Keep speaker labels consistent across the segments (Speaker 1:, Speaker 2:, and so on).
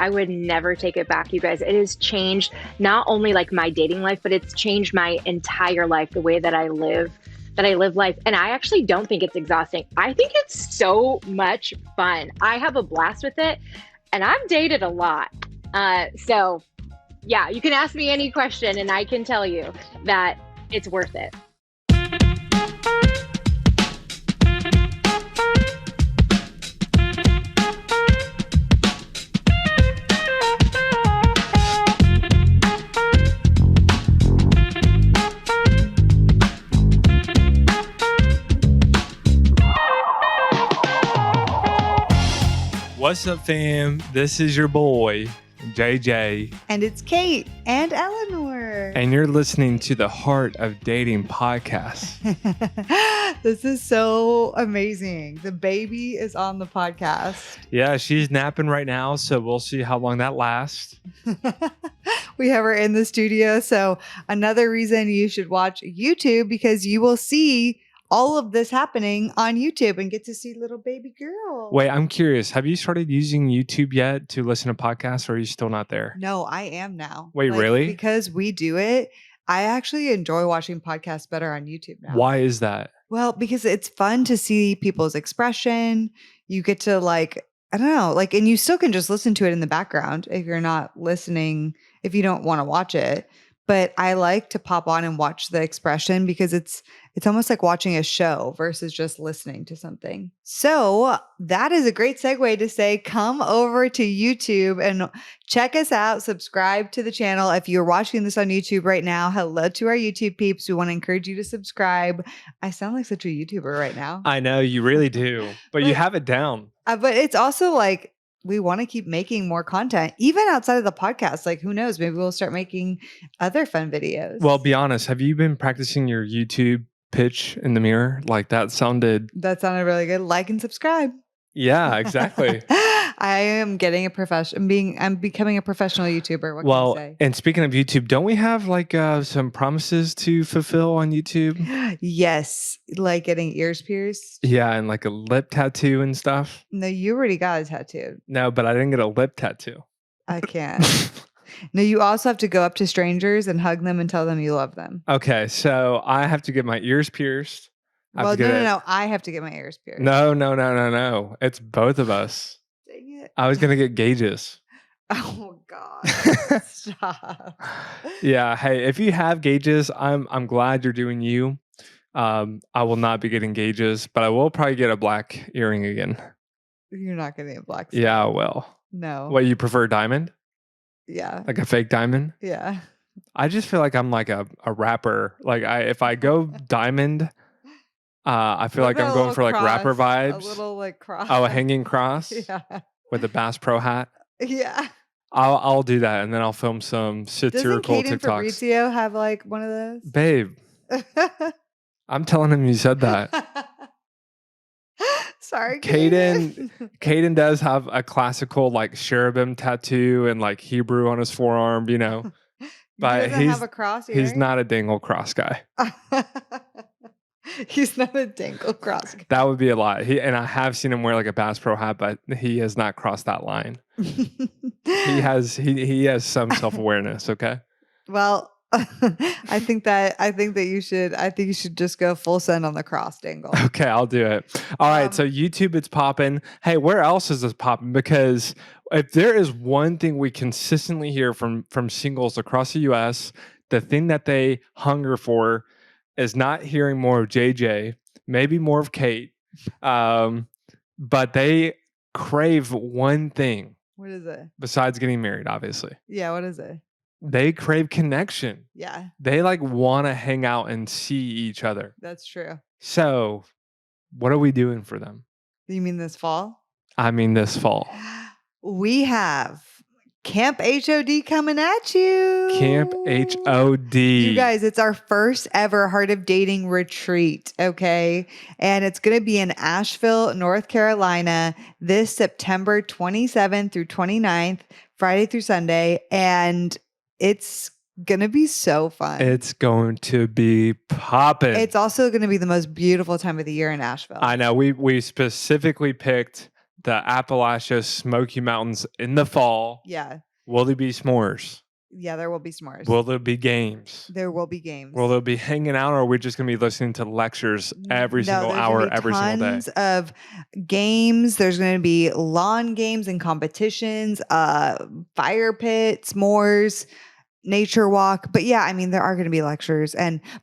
Speaker 1: I would never take it back, you guys. It has changed not only like my dating life, but it's changed my entire life, the way that I live life. And I actually don't think it's exhausting. I think it's so much fun. I have a blast with it, and I've dated a lot. So yeah, you can ask me any question and I can tell you that it's worth it.
Speaker 2: What's up, fam? This is your boy, JJ.
Speaker 3: And it's Kate and Eleanor.
Speaker 2: And you're listening to the Heart of Dating podcast.
Speaker 3: This is so amazing. The baby is on the podcast.
Speaker 2: Yeah, she's napping right now, so we'll see how long that lasts.
Speaker 3: We have her in the studio. So another reason you should watch YouTube, because you will see all of this happening on YouTube and get to see little baby girl.
Speaker 2: Wait, I'm curious. Have you started using YouTube yet to listen to podcasts, or are you still not there?
Speaker 3: No, I am now.
Speaker 2: Wait, really?
Speaker 3: Because we do it. I actually enjoy watching podcasts better on YouTube now.
Speaker 2: Why is that?
Speaker 3: Well, because it's fun to see people's expression. You get to I don't know, and you still can just listen to it in the background if you're not listening, if you don't want to watch it. But I like to pop on and watch the expression because it's almost like watching a show versus just listening to something. So that is a great segue to say, come over to YouTube and check us out. Subscribe to the channel. If you're watching this on YouTube right now, hello to our YouTube peeps. We want to encourage you to subscribe. I sound like such a YouTuber right now.
Speaker 2: I know, you really do, but you have it down.
Speaker 3: But it's also we want to keep making more content, even outside of the podcast. Who knows? Maybe we'll start making other fun videos.
Speaker 2: Well, be honest. Have you been practicing your YouTube pitch in the mirror? That sounded
Speaker 3: really good. Like and subscribe.
Speaker 2: Yeah, exactly.
Speaker 3: I am getting I'm becoming a professional YouTuber. What can I say?
Speaker 2: And speaking of YouTube, don't we have some promises to fulfill on YouTube?
Speaker 3: Yes. Like getting ears pierced.
Speaker 2: Yeah. And a lip tattoo and stuff.
Speaker 3: No, you already got a tattoo.
Speaker 2: No, but I didn't get a lip tattoo.
Speaker 3: I can't. No, you also have to go up to strangers and hug them and tell them you love them.
Speaker 2: Okay. So I have to get my ears pierced.
Speaker 3: Well, no. I have to get my ears pierced.
Speaker 2: No. It's both of us.
Speaker 3: Dang it.
Speaker 2: I was going to get gauges.
Speaker 3: Oh, God. Stop.
Speaker 2: Yeah. Hey, if you have gauges, I'm glad you're doing you. I will not be getting gauges, but I will probably get a black earring again.
Speaker 3: You're not getting a black stone.
Speaker 2: Yeah, I will.
Speaker 3: No.
Speaker 2: What, you prefer diamond?
Speaker 3: Yeah.
Speaker 2: Like a fake diamond?
Speaker 3: Yeah.
Speaker 2: I just feel like I'm like a rapper. If I go diamond, I feel like I'm going for
Speaker 3: cross,
Speaker 2: rapper vibes.
Speaker 3: A little cross.
Speaker 2: Oh, a hanging cross?
Speaker 3: Yeah.
Speaker 2: With a Bass Pro hat?
Speaker 3: Yeah.
Speaker 2: I'll do that, and then I'll film some satirical
Speaker 3: TikToks. Doesn't Caden Fabrizio have one of those?
Speaker 2: Babe, I'm telling him you said that.
Speaker 3: Sorry,
Speaker 2: Caden does have a classical cherubim tattoo and Hebrew on his forearm, But
Speaker 3: he doesn't have a cross either?
Speaker 2: He's not a dangle cross guy.
Speaker 3: He's not a dangle cross guy.
Speaker 2: That would be a lie. And I have seen him wear a Bass Pro hat, but he has not crossed that line. He has some self-awareness, okay?
Speaker 3: Well, I think you should just go full send on the cross dangle.
Speaker 2: Okay, I'll do it. All right, so YouTube, it's popping. Hey, where else is this popping? Because if there is one thing we consistently hear from singles across the U.S., the thing that they hunger for is not hearing more of JJ, maybe more of Kate, but they crave one thing.
Speaker 3: What is it?
Speaker 2: Besides getting married, obviously.
Speaker 3: Yeah, what is it?
Speaker 2: They crave connection.
Speaker 3: Yeah.
Speaker 2: They want to hang out and see each other.
Speaker 3: That's true.
Speaker 2: So, what are we doing for them?
Speaker 3: You mean this fall?
Speaker 2: I mean this fall.
Speaker 3: We have Camp HOD coming at you.
Speaker 2: Camp HOD.
Speaker 3: You guys, it's our first ever Heart of Dating retreat, okay? And it's going to be in Asheville, North Carolina, this September 27th through 29th, Friday through Sunday. And it's going to be so fun.
Speaker 2: It's going to be popping.
Speaker 3: It's also going to be the most beautiful time of the year in Asheville.
Speaker 2: I know. We specifically picked the Appalachia Smoky Mountains in the fall.
Speaker 3: Yeah.
Speaker 2: Will there be s'mores?
Speaker 3: Yeah, there will be s'mores.
Speaker 2: Will there be games?
Speaker 3: There will be games.
Speaker 2: Will there be hanging out, or are we just going to be listening to lectures every single hour, every single day?
Speaker 3: Tons of games. There's going to be lawn games and competitions, fire pit, s'mores, nature walk. But yeah, I mean, there are going to be lectures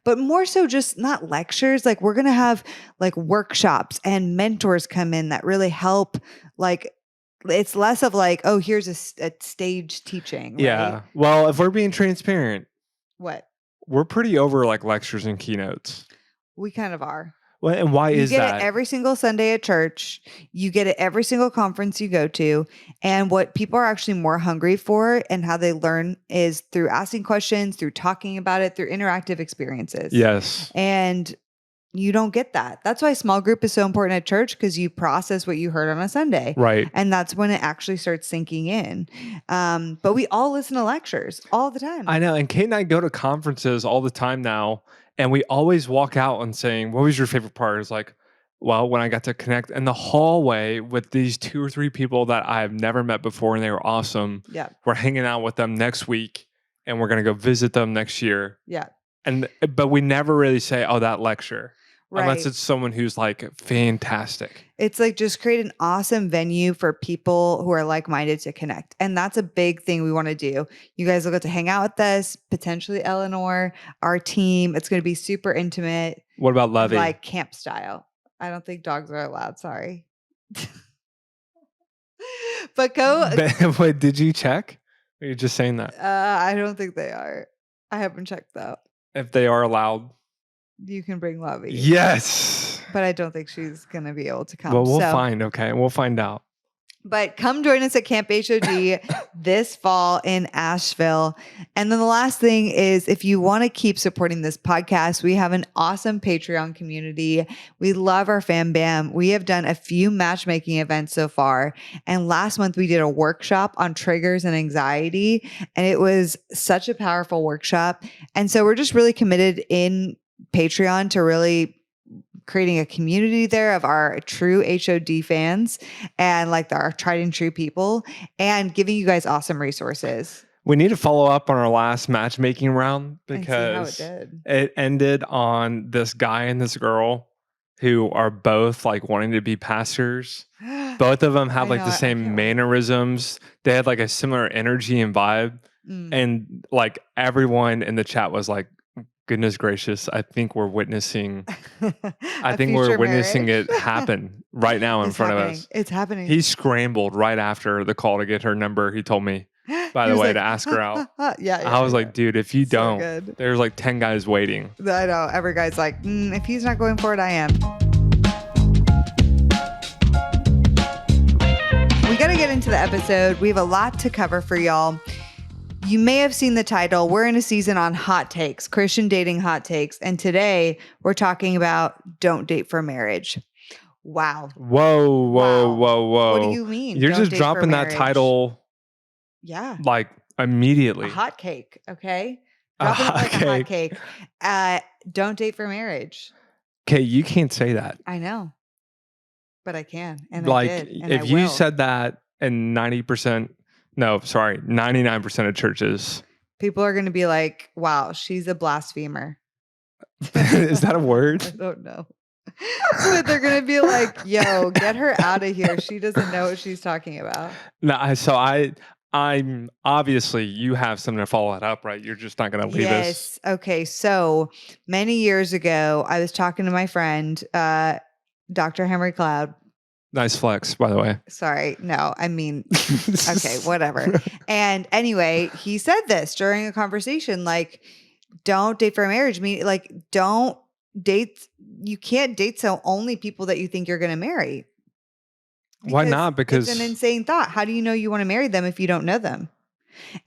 Speaker 3: but more so just not lectures. Like we're going to have like workshops and mentors come in that really help. Like it's less of like, oh, here's a stage teaching. Right?
Speaker 2: Yeah. Well, if we're being transparent,
Speaker 3: what?
Speaker 2: We're pretty over like lectures and keynotes.
Speaker 3: We kind of are.
Speaker 2: Well, and why is that?
Speaker 3: You get it every single Sunday at church. You get it every single conference you go to. And what people are actually more hungry for and how they learn is through asking questions, through talking about it, through interactive experiences.
Speaker 2: Yes.
Speaker 3: And you don't get that. That's why small group is so important at church, because you process what you heard on a Sunday.
Speaker 2: Right.
Speaker 3: And that's when it actually starts sinking in. But we all listen to lectures all the time.
Speaker 2: I know. And Kate and I go to conferences all the time now. And we always walk out and saying, what was your favorite part? It's like, well, when I got to connect in the hallway with these 2 or 3 people that I have never met before and they were awesome.
Speaker 3: Yeah.
Speaker 2: We're hanging out with them next week and we're going to go visit them next year.
Speaker 3: Yeah.
Speaker 2: But we never really say, oh, that lecture.
Speaker 3: Right.
Speaker 2: Unless it's someone who's like fantastic.
Speaker 3: It's like just create an awesome venue for people who are like-minded to connect. And that's a big thing we want to do. You guys will get to hang out with us, potentially Eleanor, our team. It's going to be super intimate.
Speaker 2: What about Levy?
Speaker 3: Like camp style. I don't think dogs are allowed. Sorry. But go.
Speaker 2: Wait, did you check? Or are you just saying that?
Speaker 3: I don't think they are. I haven't checked though.
Speaker 2: If they are allowed.
Speaker 3: You can bring Lovey.
Speaker 2: Yes.
Speaker 3: But I don't think she's going to be able to come.
Speaker 2: Well, we'll find. Okay. We'll find out.
Speaker 3: But come join us at Camp HOD this fall in Asheville. And then the last thing is, if you want to keep supporting this podcast, we have an awesome Patreon community. We love our fam bam. We have done a few matchmaking events so far. And last month we did a workshop on triggers and anxiety. And it was such a powerful workshop. And so we're just really committed in Patreon to really creating a community there of our true HOD fans and like our tried and true people, and giving you guys awesome resources.
Speaker 2: We need to follow up on our last matchmaking round because it ended on this guy and this girl who are both like wanting to be pastors. Both of them have like the same mannerisms. They had like a similar energy and vibe. And like everyone in the chat was like, goodness gracious, I think we're witnessing it happen right now in front of us.
Speaker 3: It's happening.
Speaker 2: He scrambled right after the call to get her number. He told me, by the way, to ask her out. I was like, dude, if you don't, there's like 10 guys waiting.
Speaker 3: I know. Every guy's like, if he's not going for it, I am. We got to get into the episode. We have a lot to cover for y'all. You may have seen the title. We're in a season on hot takes, Christian dating hot takes. And today we're talking about don't date for marriage. Wow.
Speaker 2: Whoa.
Speaker 3: What do you mean?
Speaker 2: You're just dropping that title.
Speaker 3: Yeah.
Speaker 2: Like immediately.
Speaker 3: A hot cake. Okay. Dropping it like a hot cake. Don't date for marriage.
Speaker 2: Okay. You can't say that.
Speaker 3: I know. But I can. And
Speaker 2: like,
Speaker 3: I did. And
Speaker 2: if you said that and 99% of churches.
Speaker 3: People are going to be like, wow, she's a blasphemer.
Speaker 2: Is that a word?
Speaker 3: I don't know. But they're going to be like, yo, get her out of here. She doesn't know what she's talking about.
Speaker 2: No, I'm obviously you have something to follow that up, right? You're just not going to leave us.
Speaker 3: Yes. Okay. So many years ago, I was talking to my friend, Dr. Henry Cloud.
Speaker 2: Nice flex, by the way.
Speaker 3: Sorry. No, I mean, okay, whatever. And anyway, he said this during a conversation, like, don't date for marriage. Like, don't date. You can't date so only people that you think you're going to marry.
Speaker 2: Why not? Because
Speaker 3: it's an insane thought. How do you know you want to marry them if you don't know them?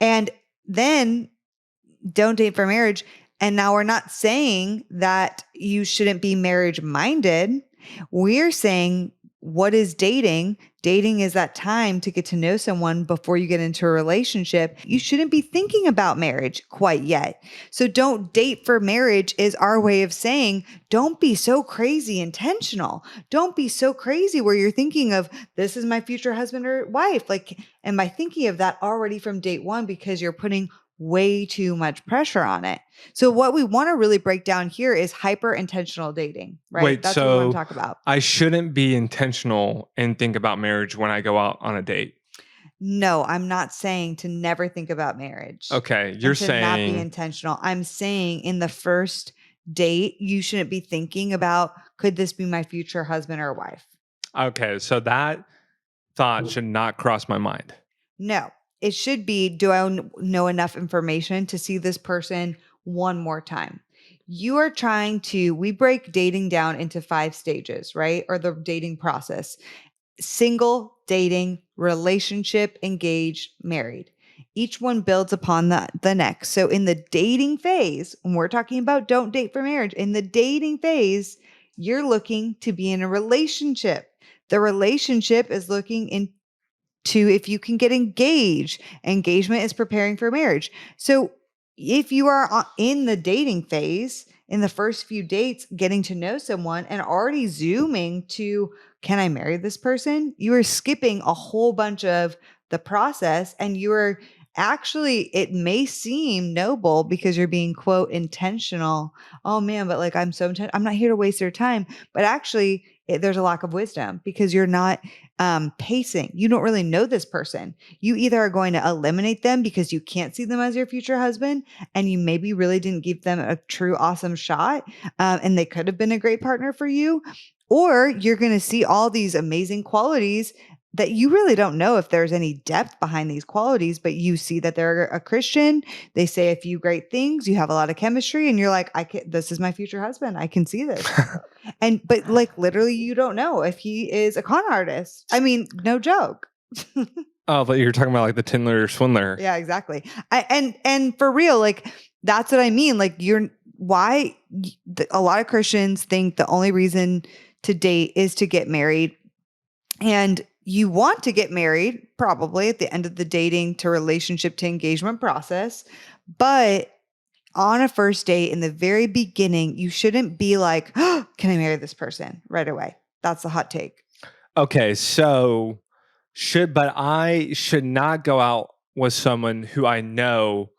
Speaker 3: And then don't date for marriage. And now we're not saying that you shouldn't be marriage minded. We're saying what is dating? Dating is that time to get to know someone before you get into a relationship. You shouldn't be thinking about marriage quite yet. So don't date for marriage is our way of saying, don't be so crazy intentional. Don't be so crazy where you're thinking of, this is my future husband or wife. Like, am I thinking of that already from date one because you're putting way too much pressure on it? So what we want to really break down here is hyper intentional dating, right?
Speaker 2: Wait,
Speaker 3: That's what we want to
Speaker 2: so
Speaker 3: talk about.
Speaker 2: I shouldn't be intentional and think about marriage when I go out on a date.
Speaker 3: No, I'm not saying to never think about marriage.
Speaker 2: Okay, you're
Speaker 3: and to not be
Speaker 2: saying
Speaker 3: intentional. I'm saying in the first date, you shouldn't be thinking about, could this be my future husband or wife?
Speaker 2: okay, so that thought should not cross my mind.
Speaker 3: No, it should be, do I know enough information to see this person one more time? You are trying to, we break dating down into 5 stages, right? Or the dating process: single, dating, relationship, engaged, married. Each one builds upon the next. So in the dating phase, when we're talking about don't date for marriage, in the dating phase, you're looking to be in a relationship. The relationship is looking into if you can get engaged. Engagement is preparing for marriage. So if you are in the dating phase, in the first few dates, getting to know someone and already zooming to, can I marry this person? You are skipping a whole bunch of the process, and you are actually, it may seem noble because you're being, quote, intentional. Oh man, but like, I'm I'm not here to waste their time. But actually, there's a lack of wisdom because you're not pacing. You don't really know this person. You either are going to eliminate them because you can't see them as your future husband, and you maybe really didn't give them a true awesome shot, and they could have been a great partner for you, or you're going to see all these amazing qualities that you really don't know if there's any depth behind these qualities, but you see that they're a Christian. They say a few great things. You have a lot of chemistry, and you're like, this is my future husband. I can see this. But like literally, you don't know if he is a con artist. I mean, no joke.
Speaker 2: Oh, but you're talking about like the Tinder swindler.
Speaker 3: Yeah, exactly. And for real, like that's what I mean. Like a lot of Christians think the only reason to date is to get married, and you want to get married probably at the end of the dating to relationship to engagement process, but on a first date in the very beginning, you shouldn't be like, oh, can I marry this person right away? That's the hot take.
Speaker 2: Okay, so I should not go out with someone who I know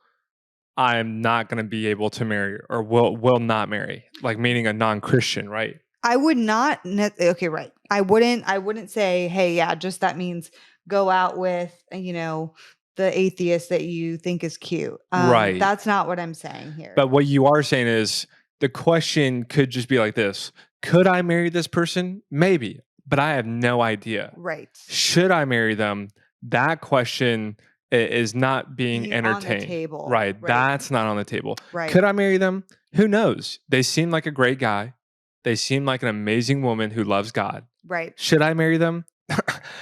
Speaker 2: I'm not going to be able to marry or will not marry, like meaning a non-Christian, right?
Speaker 3: I would not. Okay, right. I wouldn't say, hey, yeah, just that means go out with, the atheist that you think is cute.
Speaker 2: Right.
Speaker 3: That's not what I'm saying here.
Speaker 2: But what you are saying is the question could just be like this: could I marry this person? Maybe, but I have no idea.
Speaker 3: Right.
Speaker 2: Should I marry them? That question is not being entertained.
Speaker 3: On the table.
Speaker 2: Right. That's not on the table.
Speaker 3: Right.
Speaker 2: Could I marry them? Who knows? They seem like a great guy. They seem like an amazing woman who loves God.
Speaker 3: Right.
Speaker 2: Should I marry them?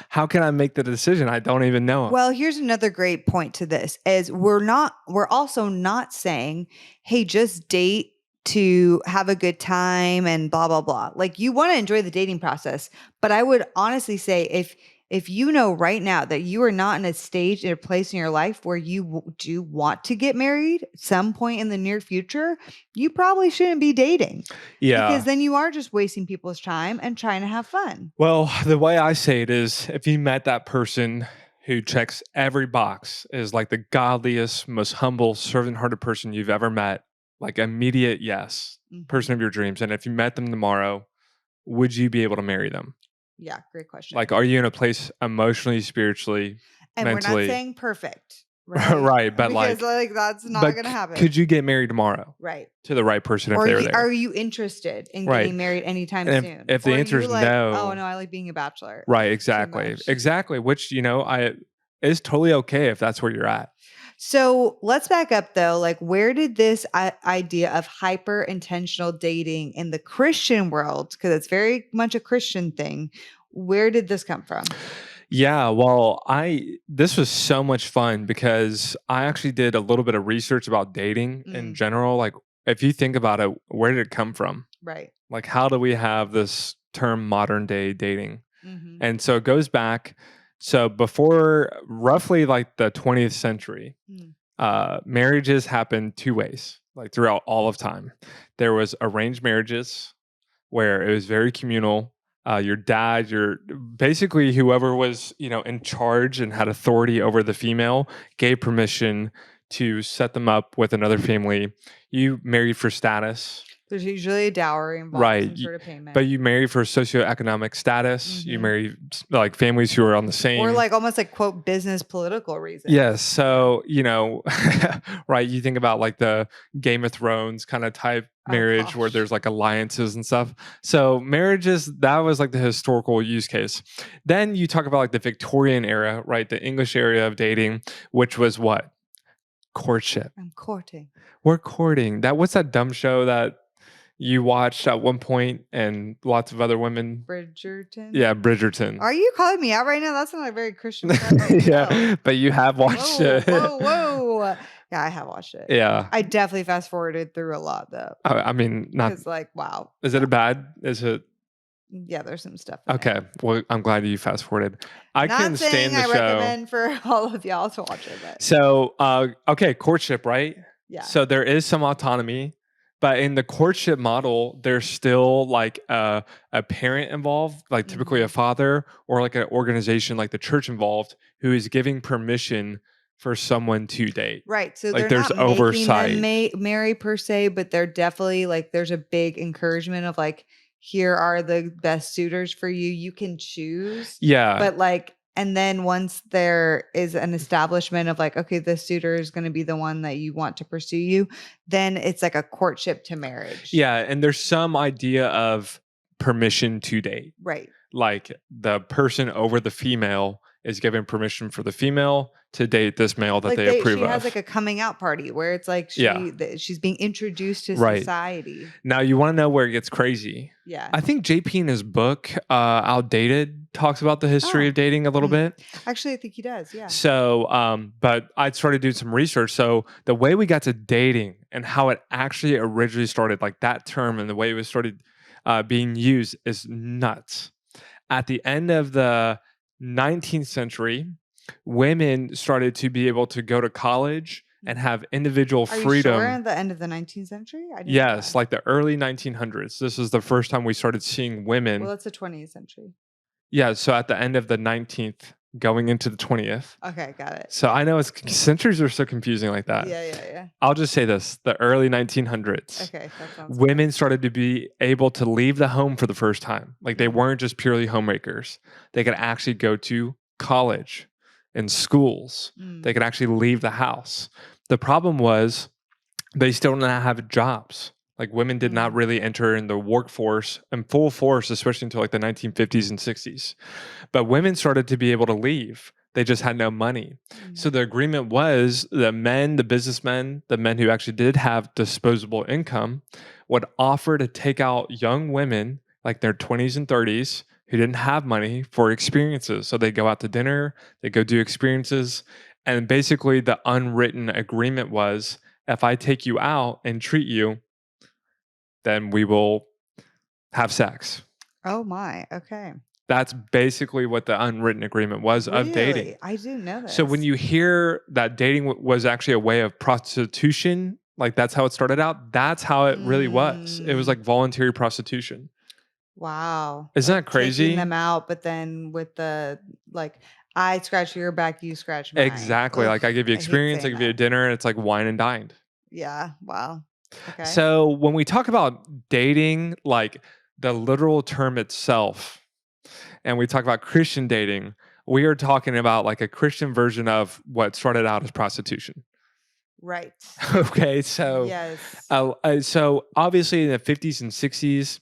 Speaker 2: How can I make the decision? I don't even know.
Speaker 3: Well, here's another great point to this is we're also not saying, hey, just date to have a good time and blah, blah, blah. Like you want to enjoy the dating process. But I would honestly say if you know right now that you are not in a stage, in a place in your life where you do want to get married some point in the near future, you probably shouldn't be dating.
Speaker 2: Yeah.
Speaker 3: Because then you are just wasting people's time and trying to have fun.
Speaker 2: Well, the way I say it is if you met that person who checks every box, is like the godliest, most humble, servant-hearted person you've ever met, like immediate yes, person of your dreams. And if you met them tomorrow, would you be able to marry them?
Speaker 3: Yeah, great question.
Speaker 2: Like, are you in a place emotionally, spiritually,
Speaker 3: and
Speaker 2: mentally?
Speaker 3: We're not saying perfect, right?
Speaker 2: Right, but
Speaker 3: because like that's not going to happen.
Speaker 2: Could you get married tomorrow?
Speaker 3: Right.
Speaker 2: To the right person if they were there?
Speaker 3: Are you interested in getting married anytime soon?
Speaker 2: If the answer is
Speaker 3: like,
Speaker 2: no,
Speaker 3: oh no, I like being a bachelor.
Speaker 2: Right, exactly. Which is totally okay if that's where you're at.
Speaker 3: So let's back up though. Like, where did this idea of hyper intentional dating in the Christian world, because it's very much a Christian thing, where did this come from?
Speaker 2: Yeah, well, this was so much fun because I actually did a little bit of research about dating in general. Like, if you think about it, where did it come from?
Speaker 3: Right.
Speaker 2: Like, how do we have this term modern day dating?
Speaker 3: Mhm.
Speaker 2: And so it goes back. So before roughly like the 20th century,
Speaker 3: Mm.
Speaker 2: marriages happened two ways, like throughout all of time. There was arranged marriages where it was very communal. Your dad, your basically whoever was in charge and had authority over the female gave permission to set them up with another family. You married for status.
Speaker 3: There's usually a dowry involved,
Speaker 2: Right.
Speaker 3: some sort of payment.
Speaker 2: But you marry for socioeconomic status. You marry like families who are on the same.
Speaker 3: Or like almost like quote business political reasons.
Speaker 2: Yes. So, right. You think about like the Game of Thrones kind of type marriage where there's like alliances and stuff. So marriages, that was like the historical use case. Then you talk about like the Victorian era, right? The English area of dating, which was what? Courtship.
Speaker 3: I'm courting.
Speaker 2: We're courting. What's that dumb show that you watched at one point and lots of other women?
Speaker 3: Bridgerton?
Speaker 2: Yeah, Bridgerton.
Speaker 3: Are you calling me out right now? That's not a very Christian
Speaker 2: yeah, but you have watched it.
Speaker 3: Whoa. Yeah, I have watched it.
Speaker 2: Yeah.
Speaker 3: I definitely fast forwarded through a lot though.
Speaker 2: I mean, not.
Speaker 3: Because like, wow.
Speaker 2: Is it a bad? Is it?
Speaker 3: Yeah, there's some stuff.
Speaker 2: Okay. Well, I'm glad you fast forwarded. I
Speaker 3: Not
Speaker 2: can stand the
Speaker 3: I
Speaker 2: show.
Speaker 3: recommend for all of y'all to watch it. But.
Speaker 2: So, okay, courtship, right?
Speaker 3: Yeah.
Speaker 2: So there is some autonomy, but in the courtship model, there's still like a parent involved, like typically a father, or like an organization like the church involved, who is giving permission for someone to date.
Speaker 3: Right. So
Speaker 2: like
Speaker 3: they're
Speaker 2: there's
Speaker 3: not
Speaker 2: oversight.
Speaker 3: making them marry per se, but they're definitely like there's a big encouragement of like, here are the best suitors for you. You can choose.
Speaker 2: Yeah.
Speaker 3: But like, and then once there is an establishment of like, okay, this suitor is going to be the one that you want to pursue you, then it's like a courtship to marriage.
Speaker 2: Yeah. And there's some idea of permission to date.
Speaker 3: Right.
Speaker 2: Like the person over the female is given permission for the female to date this male that
Speaker 3: like
Speaker 2: they approve
Speaker 3: she
Speaker 2: of.
Speaker 3: has like a coming out party where it's like she's being introduced to society.
Speaker 2: Now you want to know where it gets crazy.
Speaker 3: Yeah.
Speaker 2: I think JP in his book, Outdated, talks about the history of dating a little bit.
Speaker 3: Actually, I think he does. Yeah.
Speaker 2: So, but I started doing some research. So the way we got to dating and how it actually originally started, like that term and the way it was started being used is nuts. At the end of the 19th century, women started to be able to go to college and have individual freedom.
Speaker 3: Are you sure at the end of the 19th century?
Speaker 2: Yes, like the early 1900s. This is the first time we started seeing women.
Speaker 3: Well, that's the 20th century.
Speaker 2: Yeah, so at the end of the 19th, going into the 20th.
Speaker 3: Okay, got it.
Speaker 2: So I know centuries are so confusing like that.
Speaker 3: Yeah.
Speaker 2: I'll just say this, the early 1900s.
Speaker 3: Okay, that sounds
Speaker 2: women started to be able to leave the home for the first time. Like they weren't just purely homemakers. They could actually go to college and schools. They could actually leave the house. The problem was they still didn't have jobs. Like women did not really enter in the workforce in full force, especially until like the 1950s and 60s. But women started to be able to leave. They just had no money. So the agreement was the men, the businessmen, the men who actually did have disposable income would offer to take out young women like their 20s and 30s who didn't have money for experiences. So they go out to dinner, they go do experiences. And basically the unwritten agreement was, if I take you out and treat you, then we will have sex.
Speaker 3: Oh my, okay.
Speaker 2: That's basically what the unwritten agreement was of dating.
Speaker 3: I didn't know that.
Speaker 2: So when you hear that dating was actually a way of prostitution, like that's how it started out, that's how it really was. It was like voluntary prostitution.
Speaker 3: Wow.
Speaker 2: Isn't that crazy?
Speaker 3: Taking them out, but then with the like, I scratch your back, you scratch mine.
Speaker 2: Exactly. Like I give you experience, I give you a dinner, and it's like wine and dined.
Speaker 3: Yeah. Wow. Okay.
Speaker 2: So when we talk about dating, like the literal term itself, and we talk about Christian dating, we are talking about like a Christian version of what started out as prostitution.
Speaker 3: Right.
Speaker 2: Okay. So,
Speaker 3: yes.
Speaker 2: So obviously in the 50s and 60s,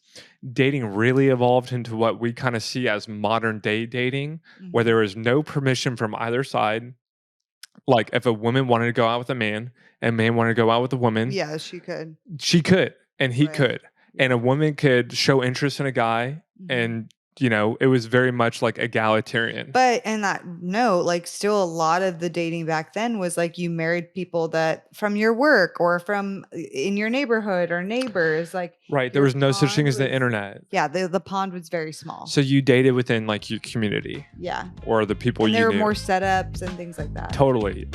Speaker 2: dating really evolved into what we kind of see as modern day dating, where there was no permission from either side. Like if a woman wanted to go out with a man and a man wanted to go out with a woman.
Speaker 3: Yeah, she could.
Speaker 2: She could, and he could. And a woman could show interest in a guy and it was very much like egalitarian.
Speaker 3: But and that no, like still a lot of the dating back then was like you married people that from your work or from in your neighborhood or neighbors. Like
Speaker 2: Right. There
Speaker 3: your
Speaker 2: was no such thing
Speaker 3: pond
Speaker 2: as the
Speaker 3: was
Speaker 2: internet.
Speaker 3: yeah, the pond was very small.
Speaker 2: So you dated within like your community
Speaker 3: Yeah.
Speaker 2: or the people
Speaker 3: And
Speaker 2: you
Speaker 3: there were
Speaker 2: knew.
Speaker 3: more setups and things like that.
Speaker 2: Totally.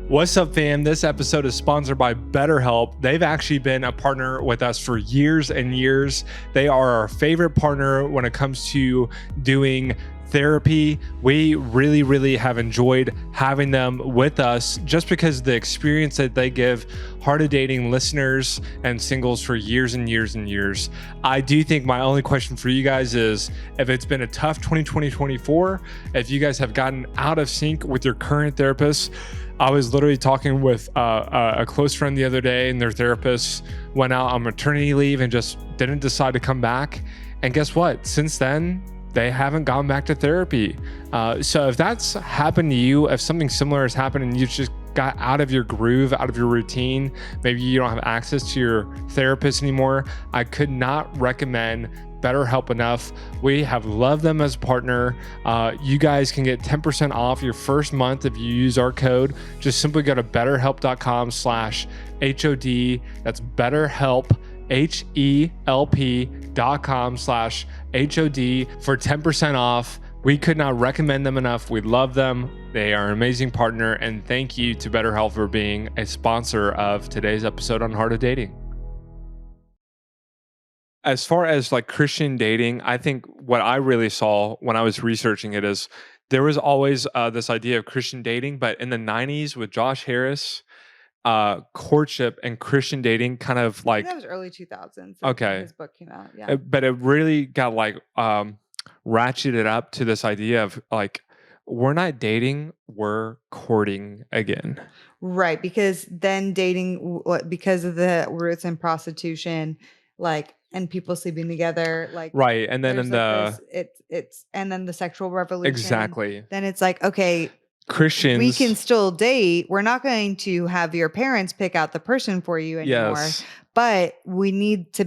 Speaker 2: What's up, fam? This episode is sponsored by BetterHelp. They've actually been a partner with us for years and years. They are our favorite partner when it comes to doing therapy. We really, really have enjoyed having them with us just because the experience that they give Heart of Dating listeners and singles for years and years and years. I do think my only question for you guys is if it's been a tough 2024, if you guys have gotten out of sync with your current therapist. I was literally talking with a close friend the other day, and their therapist went out on maternity leave and just didn't decide to come back. And guess what? Since then, they haven't gone back to therapy. So if that's happened to you, if something similar has happened and you just got out of your groove, out of your routine, maybe you don't have access to your therapist anymore, I could not recommend BetterHelp enough. We have loved them as a partner. You guys can get 10% off your first month if you use our code. Just simply go to betterhelp.com/HOD. That's BetterHelp, HELP.com/HOD for 10% off. We could not recommend them enough. We love them. They are an amazing partner. And thank you to BetterHelp for being a sponsor of today's episode on Heart of Dating. As far as like Christian dating, I think what I really saw when I was researching it is there was always this idea of Christian dating, but in the 90s with Josh Harris, courtship and Christian dating kind of
Speaker 3: I
Speaker 2: like,
Speaker 3: think that was early 2000s.
Speaker 2: Okay.
Speaker 3: His book came out. Yeah.
Speaker 2: but it really got like ratcheted up to this idea of like, we're not dating, we're courting again.
Speaker 3: Right. Because then dating, because of the roots in prostitution, like, and people sleeping together, like,
Speaker 2: Right. And then
Speaker 3: there's
Speaker 2: in
Speaker 3: like
Speaker 2: the,
Speaker 3: it's and then the sexual revolution.
Speaker 2: exactly.
Speaker 3: Then it's like, okay,
Speaker 2: Christians.
Speaker 3: we can still date. We're not going to have your parents pick out the person for you anymore.
Speaker 2: Yes.
Speaker 3: But there needs to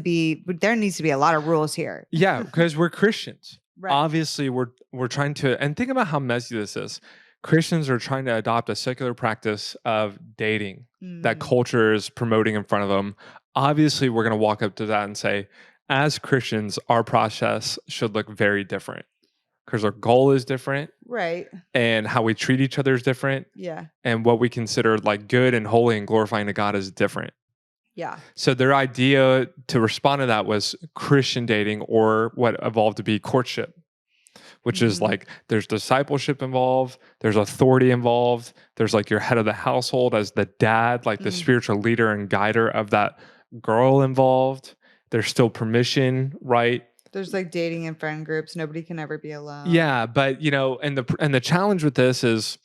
Speaker 3: be a lot of rules here.
Speaker 2: Yeah, because we're Christians.
Speaker 3: Right.
Speaker 2: Obviously, we're trying to, and think about how messy this is. Christians are trying to adopt a secular practice of dating that culture is promoting in front of them. Obviously, we're going to walk up to that and say, as Christians, our process should look very different because our goal is different.
Speaker 3: Right.
Speaker 2: And how we treat each other is different.
Speaker 3: Yeah.
Speaker 2: And what we consider like good and holy and glorifying to God is different.
Speaker 3: Yeah.
Speaker 2: So their idea to respond to that was Christian dating, or what evolved to be courtship, which is like there's discipleship involved, there's authority involved, there's like your head of the household as the dad, like the spiritual leader and guider of that girl involved. There's still permission, right?
Speaker 3: There's like dating and friend groups. Nobody can ever be alone.
Speaker 2: Yeah, but and the challenge with this is,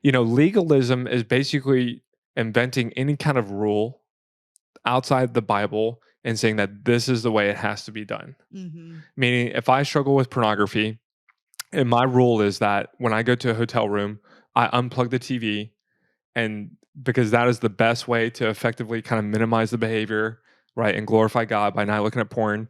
Speaker 2: legalism is basically inventing any kind of rule outside the Bible and saying that this is the way it has to be done. Meaning, if I struggle with pornography, and my rule is that when I go to a hotel room, I unplug the TV, and because that is the best way to effectively kind of minimize the behavior, right, and glorify God by not looking at porn.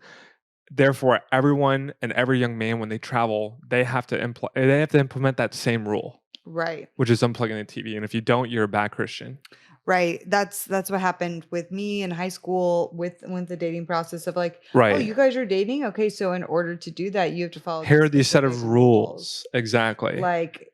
Speaker 2: Therefore, everyone and every young man, when they travel, they have to implement that same rule,
Speaker 3: right?
Speaker 2: Which is unplugging the TV. And if you don't, you're a bad Christian.
Speaker 3: Right. That's what happened with me in high school with the dating process of like,
Speaker 2: right.
Speaker 3: Oh, you guys are dating? Okay, so in order to do that, you have to follow
Speaker 2: here are these set of rules. Exactly.
Speaker 3: Like,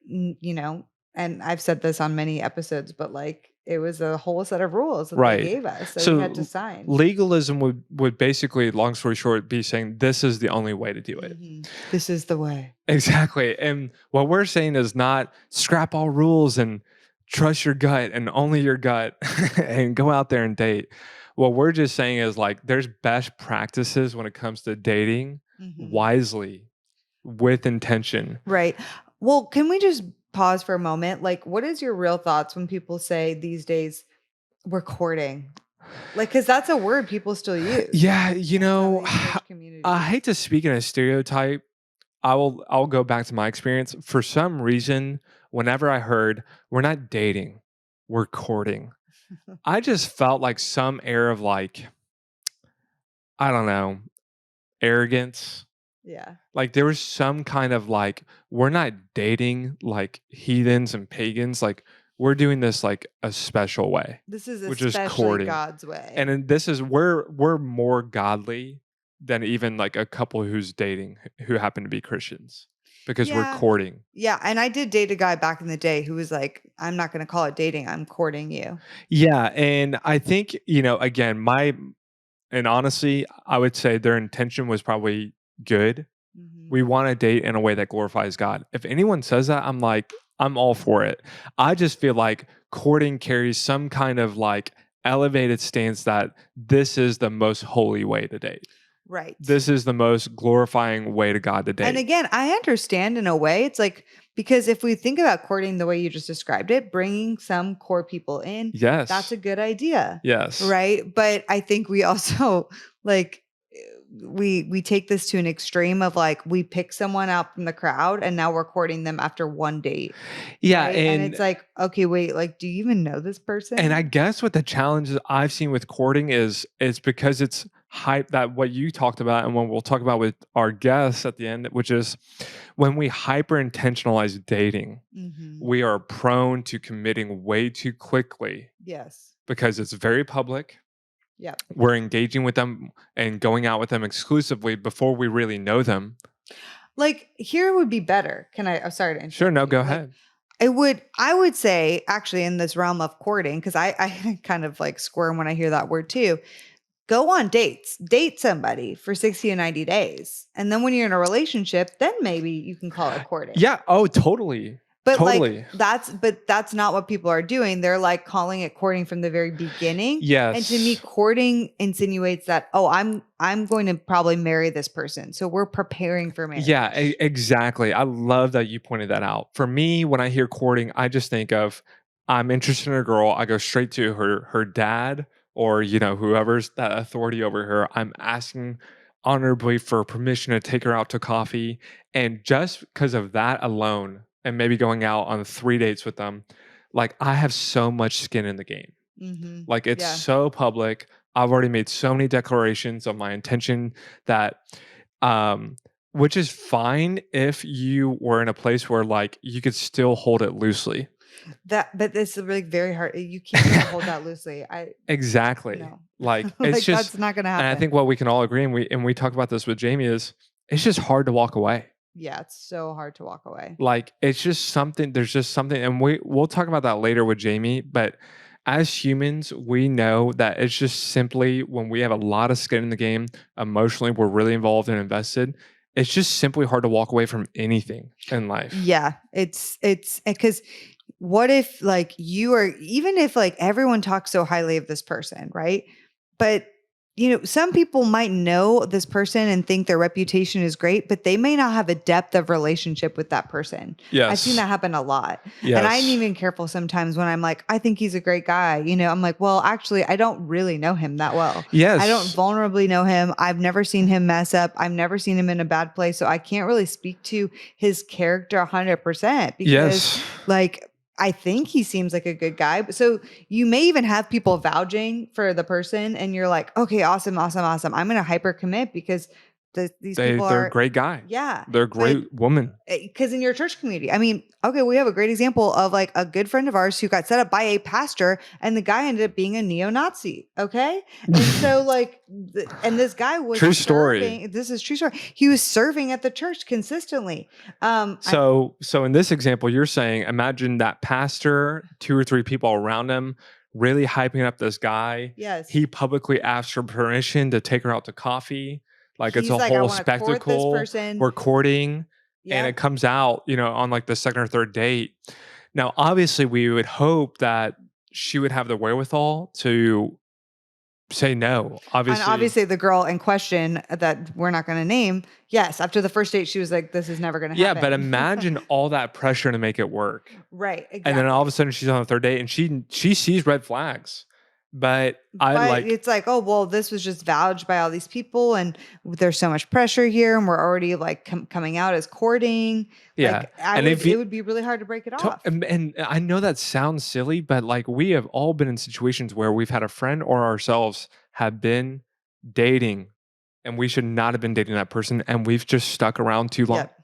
Speaker 3: and I've said this on many episodes, but like it was a whole set of rules that they gave us that we had to sign.
Speaker 2: Legalism would basically, long story short, be saying this is the only way to do it.
Speaker 3: This is the way.
Speaker 2: Exactly. And what we're saying is not scrap all rules and trust your gut and only your gut and go out there and date. What we're just saying is like there's best practices when it comes to dating wisely with intention.
Speaker 3: Right. Well, can we just pause for a moment? Like, what is your real thoughts when people say these days we're courting? Like, because that's a word people still use.
Speaker 2: Yeah, I hate to speak in a stereotype. I'll go back to my experience. For some reason, whenever I heard we're not dating, we're courting, I just felt like some air of like, I don't know. arrogance.
Speaker 3: Yeah.
Speaker 2: Like there was some kind of like, we're not dating like heathens and pagans. Like we're doing this like a special way,
Speaker 3: This is
Speaker 2: which is
Speaker 3: especially
Speaker 2: courting.
Speaker 3: God's way.
Speaker 2: And then this is we're more godly than even like a couple who's dating who happen to be Christians because we're
Speaker 3: Yeah.
Speaker 2: courting.
Speaker 3: Yeah. And I did date a guy back in the day who was like, I'm not going to call it dating. I'm courting you.
Speaker 2: Yeah. And I think, again, and honestly, I would say their intention was probably good. We want to date in a way that glorifies God. If anyone says that, I'm like, I'm all for it. I just feel like courting carries some kind of like elevated stance that this is the most holy way to date.
Speaker 3: Right.
Speaker 2: This is the most glorifying way to God to date.
Speaker 3: And again, I understand in a way. It's like, because if we think about courting the way you just described it, bringing some core people in,
Speaker 2: yes.
Speaker 3: that's a good idea.
Speaker 2: Yes.
Speaker 3: Right. But I think we also like, we take this to an extreme of like, we pick someone out from the crowd and now we're courting them after one date.
Speaker 2: Yeah.
Speaker 3: Right? And it's like, okay, wait, like, do you even know this person?
Speaker 2: And I guess what the challenges I've seen with courting is because it's hype, that what you talked about and what we'll talk about with our guests at the end, which is when we hyper intentionalize dating, we are prone to committing way too quickly.
Speaker 3: Yes.
Speaker 2: Because it's very public.
Speaker 3: Yeah.
Speaker 2: We're engaging with them and going out with them exclusively before we really know them.
Speaker 3: Like, here would be better. Can I? I'm sorry to interrupt.
Speaker 2: Sure, no, go
Speaker 3: Like,
Speaker 2: ahead.
Speaker 3: I would say, actually, in this realm of courting, because I kind of like squirm when I hear that word too. Go on dates, date somebody for 60 and 90 days. And then when you're in a relationship, then maybe you can call it courting.
Speaker 2: Yeah. Oh, totally.
Speaker 3: But
Speaker 2: totally.
Speaker 3: like that's not what people are doing. They're like calling it courting from the very beginning.
Speaker 2: Yes.
Speaker 3: And to me, courting insinuates that, oh, I'm going to probably marry this person. So we're preparing for marriage.
Speaker 2: Yeah, exactly. I love that you pointed that out. For me, when I hear courting, I just think of I'm interested in a girl. I go straight to her dad or whoever's that authority over her. I'm asking honorably for permission to take her out to coffee, and just because of that alone, and maybe going out on 3 dates with them, like I have so much skin in the game. Like it's so public. I've already made so many declarations of my intention that, which is fine if you were in a place where like you could still hold it loosely.
Speaker 3: But it's really very hard. You can't hold that loosely.
Speaker 2: Exactly.
Speaker 3: No.
Speaker 2: Like it's
Speaker 3: like,
Speaker 2: just
Speaker 3: that's not going to happen.
Speaker 2: And I think what we can all agree, and we talk about this with Jayme, is it's just hard to walk away.
Speaker 3: Yeah, it's so hard to walk away.
Speaker 2: Like it's just something. There's just something, and we'll talk about that later with Jayme. But as humans, we know that it's just simply when we have a lot of skin in the game, emotionally, we're really involved and invested. It's just simply hard to walk away from anything in life.
Speaker 3: Yeah, it's because what if like you are, even if like everyone talks so highly of this person, right? But some people might know this person and think their reputation is great, but they may not have a depth of relationship with that person.
Speaker 2: Yes.
Speaker 3: I've seen that happen a lot.
Speaker 2: Yes.
Speaker 3: And I'm even careful sometimes when I'm like, I think he's a great guy. I'm like, well, actually, I don't really know him that well.
Speaker 2: Yes.
Speaker 3: I don't vulnerably know him. I've never seen him mess up. I've never seen him in a bad place. So I can't really speak to his character 100% because like, I think he seems like a good guy. So you may even have people vouching for the person and you're like, okay, awesome. I'm going to hyper commit because these people
Speaker 2: they're a great guy.
Speaker 3: Yeah.
Speaker 2: They're a great woman.
Speaker 3: Because in your church community, I mean, okay, we have a great example of like a good friend of ours who got set up by a pastor and the guy ended up being a neo-Nazi. Okay. And so like, and this guy was
Speaker 2: true story.
Speaker 3: This is true story. He was serving at the church consistently.
Speaker 2: So in this example, you're saying, imagine that pastor, 2 or 3 people around him, really hyping up this guy.
Speaker 3: Yes.
Speaker 2: He publicly asked for permission to take her out to coffee. Like it's a
Speaker 3: like,
Speaker 2: whole spectacle. We're courting. Yep. And it comes out, on like the second or third date. Now, obviously, we would hope that she would have the wherewithal to say no. Obviously,
Speaker 3: the girl in question that we're not going to name, yes, after the first date, she was like, this is never going to happen.
Speaker 2: Yeah, but imagine all that pressure to make it work.
Speaker 3: Right, exactly.
Speaker 2: And then all of a sudden, she's on the third date and she sees red flags. But it's
Speaker 3: like, oh, well, this was just vouched by all these people and there's so much pressure here and we're already like coming out as courting.
Speaker 2: Yeah.
Speaker 3: Like, it would be really hard to break it off.
Speaker 2: And I know that sounds silly, but like we have all been in situations where we've had a friend or ourselves have been dating and we should not have been dating that person, and we've just stuck around too long.
Speaker 3: Yep.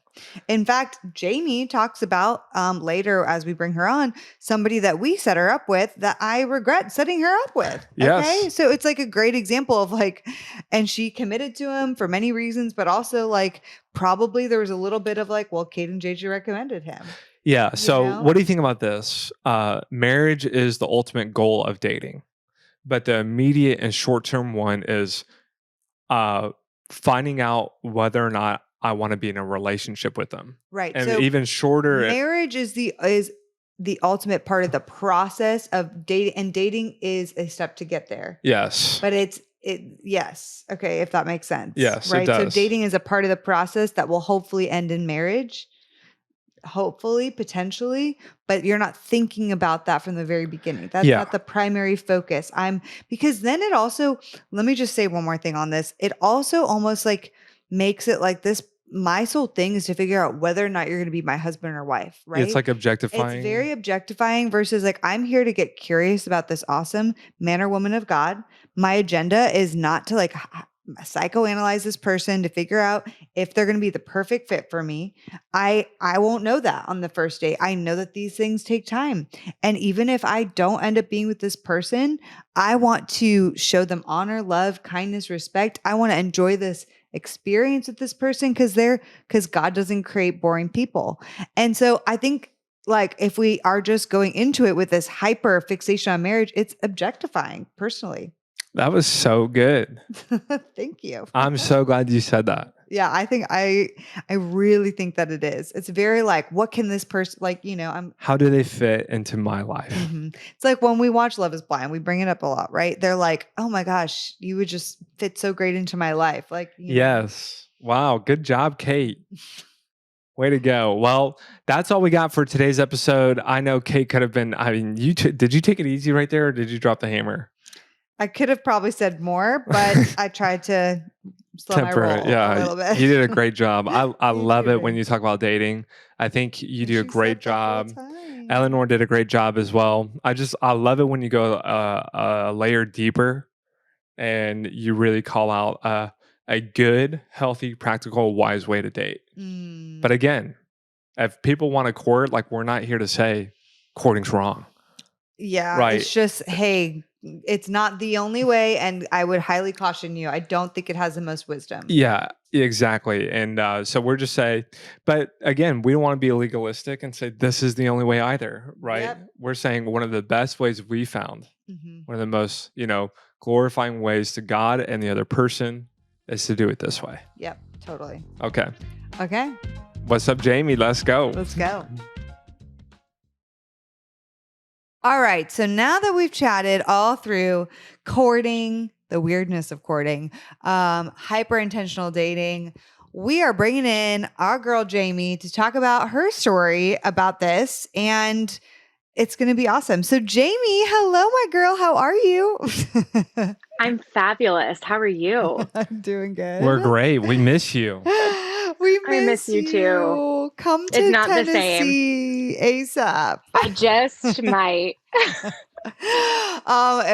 Speaker 3: In fact, Jayme talks about later as we bring her on, somebody that we set her up with that I regret setting her up with.
Speaker 2: Yes.
Speaker 3: Okay. So it's like a great example of like, and she committed to him for many reasons, but also like probably there was a little bit of like, well, Kate and JJ recommended him.
Speaker 2: Yeah. So
Speaker 3: know?
Speaker 2: what do you think about this? Marriage is the ultimate goal of dating, but the immediate and short-term one is finding out whether or not I want to be in a relationship with them.
Speaker 3: Right.
Speaker 2: And
Speaker 3: so
Speaker 2: even shorter,
Speaker 3: marriage is the ultimate part of the process of dating, and dating is a step to get there.
Speaker 2: yes.
Speaker 3: But yes. Okay. If that makes sense.
Speaker 2: Yes, it
Speaker 3: Right. So
Speaker 2: does.
Speaker 3: dating is a part of the process that will hopefully end in marriage. Hopefully, potentially, but you're not thinking about that from the very beginning. That's
Speaker 2: Yeah.
Speaker 3: not the primary focus. Because then it also, let me just say one more thing on this. It also almost like makes it like this. My sole thing is to figure out whether or not you're going to be my husband or wife, right?
Speaker 2: It's like objectifying.
Speaker 3: It's very objectifying versus like, I'm here to get curious about this awesome man or woman of God. My agenda is not to like psychoanalyze this person to figure out if they're going to be the perfect fit for me. I won't know that on the first date. I know that these things take time. And even if I don't end up being with this person, I want to show them honor, love, kindness, respect. I want to enjoy this experience with this person because God doesn't create boring people. And so I think like if we are just going into it with this hyper fixation on marriage, it's objectifying personally.
Speaker 2: That was so good.
Speaker 3: Thank you.
Speaker 2: I'm so glad you said that.
Speaker 3: Yeah, I think I really think that it is. It's very like, what can this person like,
Speaker 2: How do they fit into my life?
Speaker 3: Mm-hmm. It's like when we watch Love is Blind, we bring it up a lot, right? They're like, oh my gosh, you would just fit so great into my life. Like,
Speaker 2: yes. Wow. Good job, Kate. Way to go. Well, that's all we got for today's episode. I know Kate could have been, did you take it easy right there or did you drop the hammer?
Speaker 3: I could have probably said more, but I tried to slow my roll a little bit.
Speaker 2: You did a great job. I love it when you talk about dating. I think you do a great job. Eleanor did a great job as well. I love it when you go a layer deeper and you really call out a good, healthy, practical, wise way to date. But again, if people want to court, like we're not here to say courting's wrong.
Speaker 3: Yeah,
Speaker 2: right.
Speaker 3: It's just, hey, it's not the only way, and I would highly caution you. I don't think it has the most wisdom.
Speaker 2: Yeah, exactly. And so we're just saying, but again, we don't want to be legalistic and say this is the only way either, right?
Speaker 3: Yep.
Speaker 2: We're saying one of the best ways we found, one of the most, glorifying ways to God and the other person is to do it this way.
Speaker 3: Yep, totally.
Speaker 2: Okay.
Speaker 3: Okay.
Speaker 2: What's up, Jayme? Let's go.
Speaker 3: Let's go. All right. So now that we've chatted all through courting, the weirdness of courting, hyper intentional dating, we are bringing in our girl, Jayme, to talk about her story about this. And it's going to be awesome. So Jayme, hello, my girl. How are you?
Speaker 1: I'm fabulous. How are you?
Speaker 3: I'm doing good.
Speaker 2: We're great. We miss you.
Speaker 3: I miss you too. Come to
Speaker 1: it's not
Speaker 3: Tennessee
Speaker 1: the same.
Speaker 3: ASAP.
Speaker 1: I just might.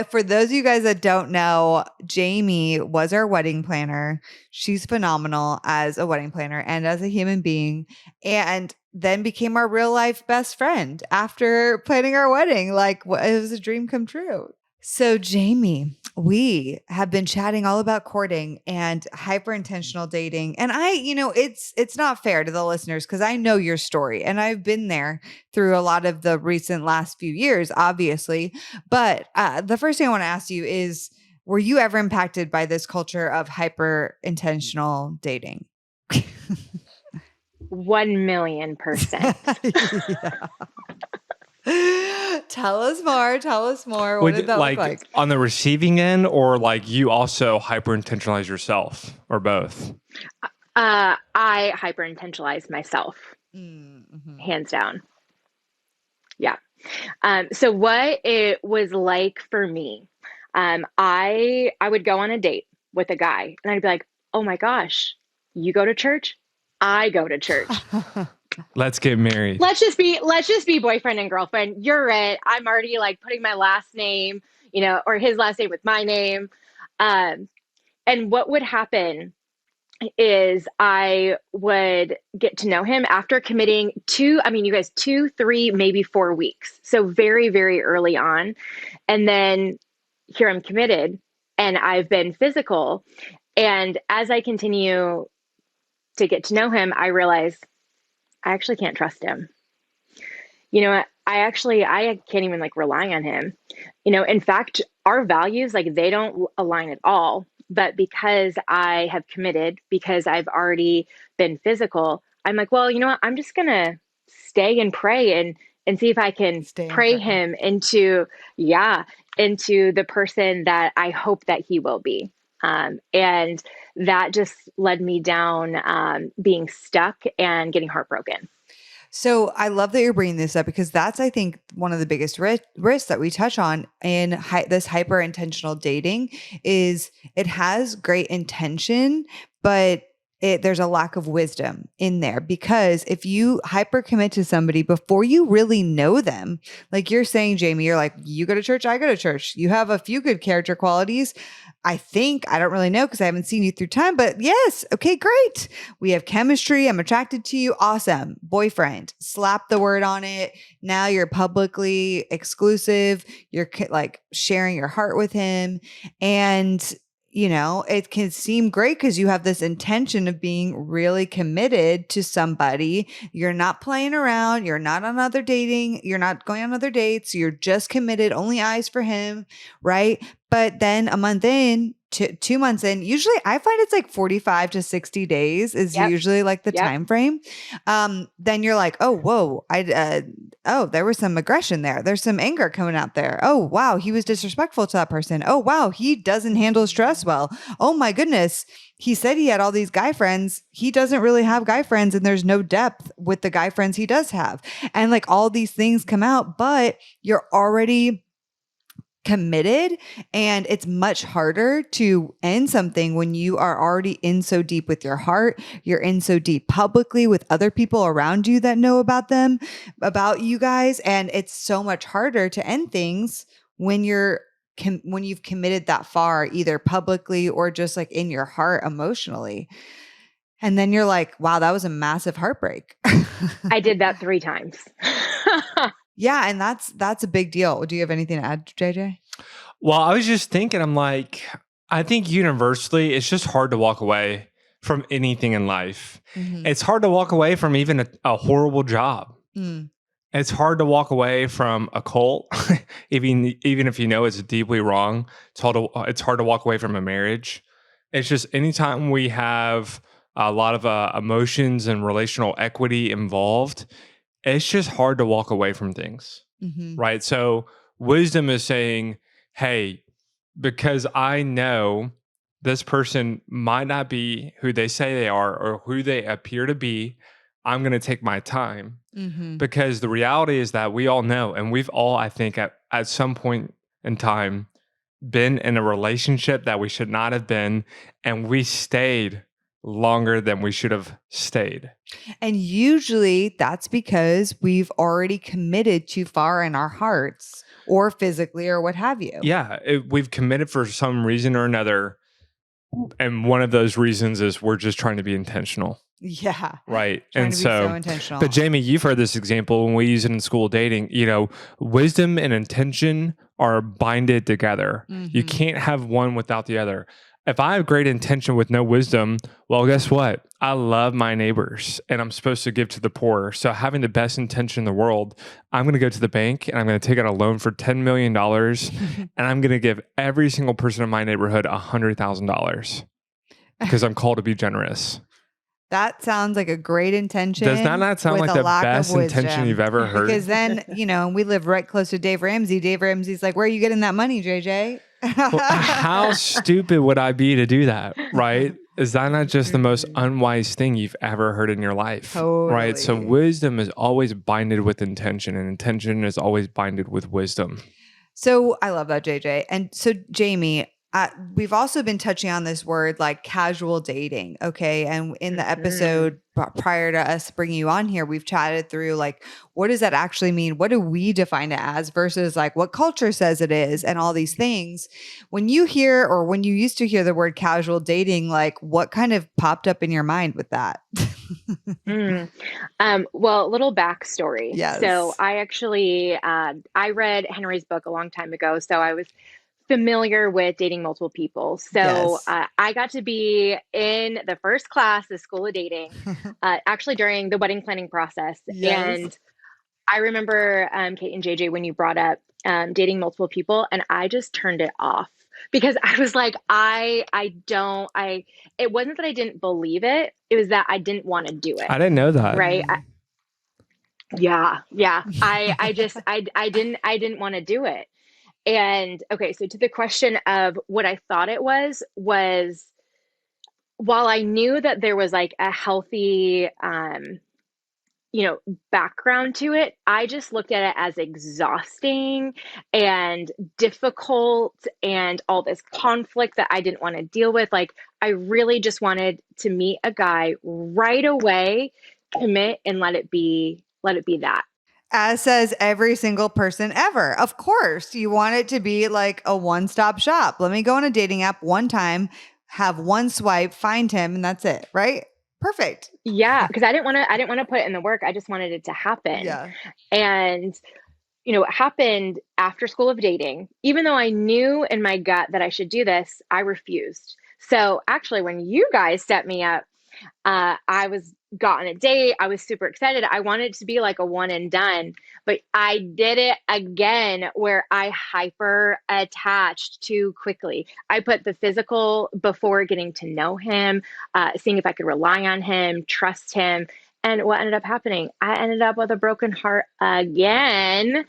Speaker 3: For those of you guys that don't know, Jayme was our wedding planner. She's phenomenal as a wedding planner and as a human being, and then became our real life best friend after planning our wedding. Like, it was a dream come true. So Jayme, we have been chatting all about courting and hyper intentional dating. And it's not fair to the listeners because I know your story and I've been there through a lot of the recent last few years, obviously. But the first thing I want to ask you is, were you ever impacted by this culture of hyper intentional dating?
Speaker 1: 1,000,000%.
Speaker 3: Yeah. Tell us more. What did that look like?
Speaker 2: On the receiving end, or like you also hyper intentionalize yourself, or both?
Speaker 1: I hyper intentionalize myself, hands down. Yeah. So what it was like for me, I would go on a date with a guy and I'd be like, oh my gosh, you go to church? I go to church.
Speaker 2: Let's get married.
Speaker 1: Let's just be boyfriend and girlfriend. You're it. I'm already like putting my last name, or his last name with my name. And what would happen is I would get to know him after committing you guys, 2, 3, maybe 4 weeks. So very, very early on. And then here I'm committed and I've been physical. And as I continue to get to know him, I realize I actually can't trust him. I can't even like rely on him. In fact, our values, like they don't align at all. But because I have committed, because I've already been physical, I'm like, well, you know what? I'm just gonna stay and pray and see if I can
Speaker 3: Stay and
Speaker 1: pray
Speaker 3: pray.
Speaker 1: him into the person that I hope that he will be. And that just led me down being stuck and getting heartbroken.
Speaker 3: So I love that you're bringing this up because that's, I think, one of the biggest risks that we touch on in this hyper intentional dating is it has great intention, but there's a lack of wisdom in there because if you hyper commit to somebody before you really know them, like you're saying, Jayme, you're like, you go to church, I go to church. You have a few good character qualities. I don't really know because I haven't seen you through time, but yes. Okay, great. We have chemistry. I'm attracted to you. Awesome. Boyfriend, slap the word on it. Now you're publicly exclusive. You're like sharing your heart with him. And it can seem great because you have this intention of being really committed to somebody. You're not playing around. You're not on other dating. You're not going on other dates. You're just committed, only eyes for him. Right. But then a month in, 2 months in, usually I find it's like 45 to 60 days is
Speaker 1: Yep.
Speaker 3: usually like the
Speaker 1: Yep.
Speaker 3: time frame. Then you're like, oh, whoa, there was some aggression there. There's some anger coming out there. Oh, wow, he was disrespectful to that person. Oh, wow, he doesn't handle stress well. Oh my goodness. He said he had all these guy friends. He doesn't really have guy friends and there's no depth with the guy friends he does have. And like all these things come out, but you're already committed and it's much harder to end something when you are already in so deep with your heart. You're in so deep publicly with other people around you that know about you guys. And it's so much harder to end things when when you've committed that far, either publicly or just like in your heart emotionally. And then you're like, wow, that was a massive heartbreak.
Speaker 1: I did that 3 times.
Speaker 3: Yeah. And that's a big deal. Do you have anything to add, JJ?
Speaker 2: Well, I was just thinking, I'm like, I think universally, it's just hard to walk away from anything in life.
Speaker 3: Mm-hmm.
Speaker 2: It's hard to walk away from even a horrible job.
Speaker 3: Mm.
Speaker 2: It's hard to walk away from a cult, even if you know it's deeply wrong. It's hard to walk away from a marriage. It's just anytime we have a lot of emotions and relational equity involved, it's just hard to walk away from things,
Speaker 3: Mm-hmm.
Speaker 2: right? So wisdom is saying, hey, because I know this person might not be who they say they are or who they appear to be, I'm going to take my time.
Speaker 3: Mm-hmm.
Speaker 2: Because the reality is that we all know, and we've all, I think, at some point in time, been in a relationship that we should not have been, and we stayed longer than we should have stayed.
Speaker 3: And usually that's because we've already committed too far in our hearts or physically or what have you.
Speaker 2: Yeah, we've committed for some reason or another. And one of those reasons is we're just trying to be intentional.
Speaker 3: Yeah.
Speaker 2: Right.
Speaker 3: Trying
Speaker 2: And
Speaker 3: to be
Speaker 2: so
Speaker 3: intentional.
Speaker 2: But Jayme, you've heard this example when we use it in school dating, wisdom and intention are binded together.
Speaker 3: Mm-hmm.
Speaker 2: You can't have one without the other. If I have great intention with no wisdom, well, guess what? I love my neighbors and I'm supposed to give to the poor. So having the best intention in the world, I'm going to go to the bank and I'm going to take out a loan for $10 million and I'm going to give every single person in my neighborhood $100,000 because I'm called to be generous.
Speaker 3: That sounds like a great intention.
Speaker 2: Does that not sound like the best intention you've ever heard?
Speaker 3: Because then, we live right close to Dave Ramsey. Dave Ramsey's like, where are you getting that money, JJ?
Speaker 2: Well, how stupid would I be to do that, right? Is that not just the most unwise thing you've ever heard in your life?
Speaker 3: Totally.
Speaker 2: Right? So wisdom is always binded with intention, and intention is always binded with wisdom.
Speaker 3: So I love that, JJ. And so, Jayme, we've also been touching on this word like casual dating. Okay. And in the episode prior to us bringing you on here, we've chatted through like, what does that actually mean? What do we define it as versus like what culture says it is and all these things. When you hear, or when you used to hear the word casual dating, like what kind of popped up in your mind with that?
Speaker 1: Well, a little backstory.
Speaker 3: Yes.
Speaker 1: So I actually, I read Henry's book a long time ago. So I was familiar with dating multiple people. So
Speaker 3: Yes.
Speaker 1: I got to be in the first class, the School of Dating, actually during the wedding planning process.
Speaker 3: Yes.
Speaker 1: And I remember, Kate and JJ, when you brought up dating multiple people, and I just turned it off because I was like, it wasn't that I didn't believe it. It was that I didn't want to do it.
Speaker 2: I didn't know that.
Speaker 1: Right. Yeah. I didn't want to do it. And okay, so to the question of what I thought it was while I knew that there was like a healthy, background to it, I just looked at it as exhausting and difficult and all this conflict that I didn't want to deal with. Like, I really just wanted to meet a guy right away, commit, and let it be that.
Speaker 3: As says every single person ever. Of course, you want it to be like a one-stop shop. Let me go on a dating app one time, have one swipe, find him, and that's it, right? Perfect.
Speaker 1: Yeah, because I didn't want to put in the work. I just wanted it to happen.
Speaker 3: Yeah.
Speaker 1: And it happened after School of Dating. Even though I knew in my gut that I should do this, I refused. So actually, when you guys set me up, I got on a date. I was super excited. I wanted it to be like a one and done, but I did it again where I hyper attached too quickly. I put the physical before getting to know him, seeing if I could rely on him, trust him. And what ended up happening? I ended up with a broken heart again.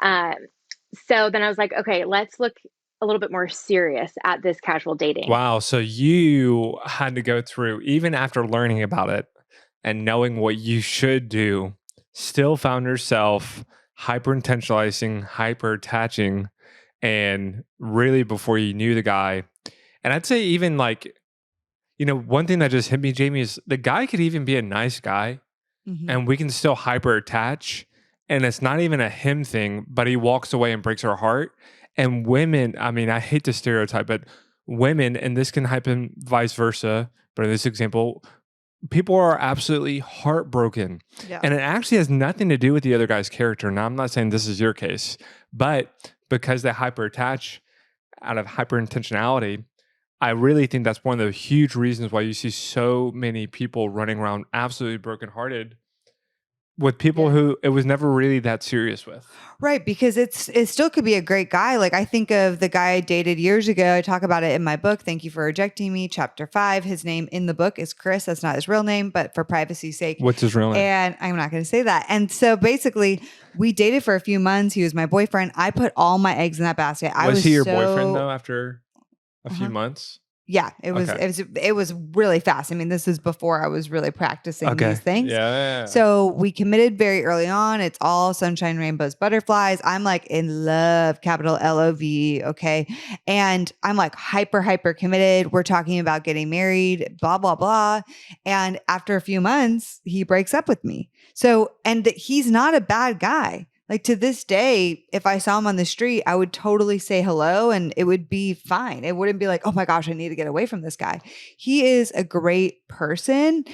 Speaker 1: So then I was like, okay, let's look a little bit more serious at this casual dating.
Speaker 2: Wow. So you had to go through, even after learning about it and knowing what you should do, still found yourself hyper intentionalizing, hyper attaching, and really before you knew the guy. And I'd say, even like, one thing that just hit me, Jayme, is the guy could even be a nice guy and we can still hyper attach. And it's not even a him thing, but he walks away and breaks our heart. And women, I mean, I hate to stereotype, but women, and this can happen vice versa, but in this example, people are absolutely heartbroken.
Speaker 3: Yeah.
Speaker 2: And it actually has nothing to do with the other guy's character. Now, I'm not saying this is your case, but because they hyper attach out of hyper intentionality, I really think that's one of the huge reasons why you see so many people running around absolutely brokenhearted with people who it was never really that serious with.
Speaker 3: Right, because it still could be a great guy. Like I think of the guy I dated years ago. I talk about it in my book, Thank You for Rejecting Me, chapter 5. His name in the book is Chris. That's not his real name, but for privacy's sake.
Speaker 2: What's his real name?
Speaker 3: And I'm not going to say that. And so basically, we dated for a few months. He was my boyfriend. I put all my eggs in that basket.
Speaker 2: Was he your boyfriend though after a few months?
Speaker 3: Yeah, it was really fast. I mean, this is before I was really practicing these things.
Speaker 2: Yeah.
Speaker 3: So we committed very early on. It's all sunshine, rainbows, butterflies. I'm like in love, capital LOV. Okay. And I'm like hyper committed. We're talking about getting married, blah, blah, blah. And after a few months, he breaks up with me. So, and he's not a bad guy. Like to this day, if I saw him on the street, I would totally say hello and it would be fine. It wouldn't be like, oh my gosh, I need to get away from this guy. He is a great person.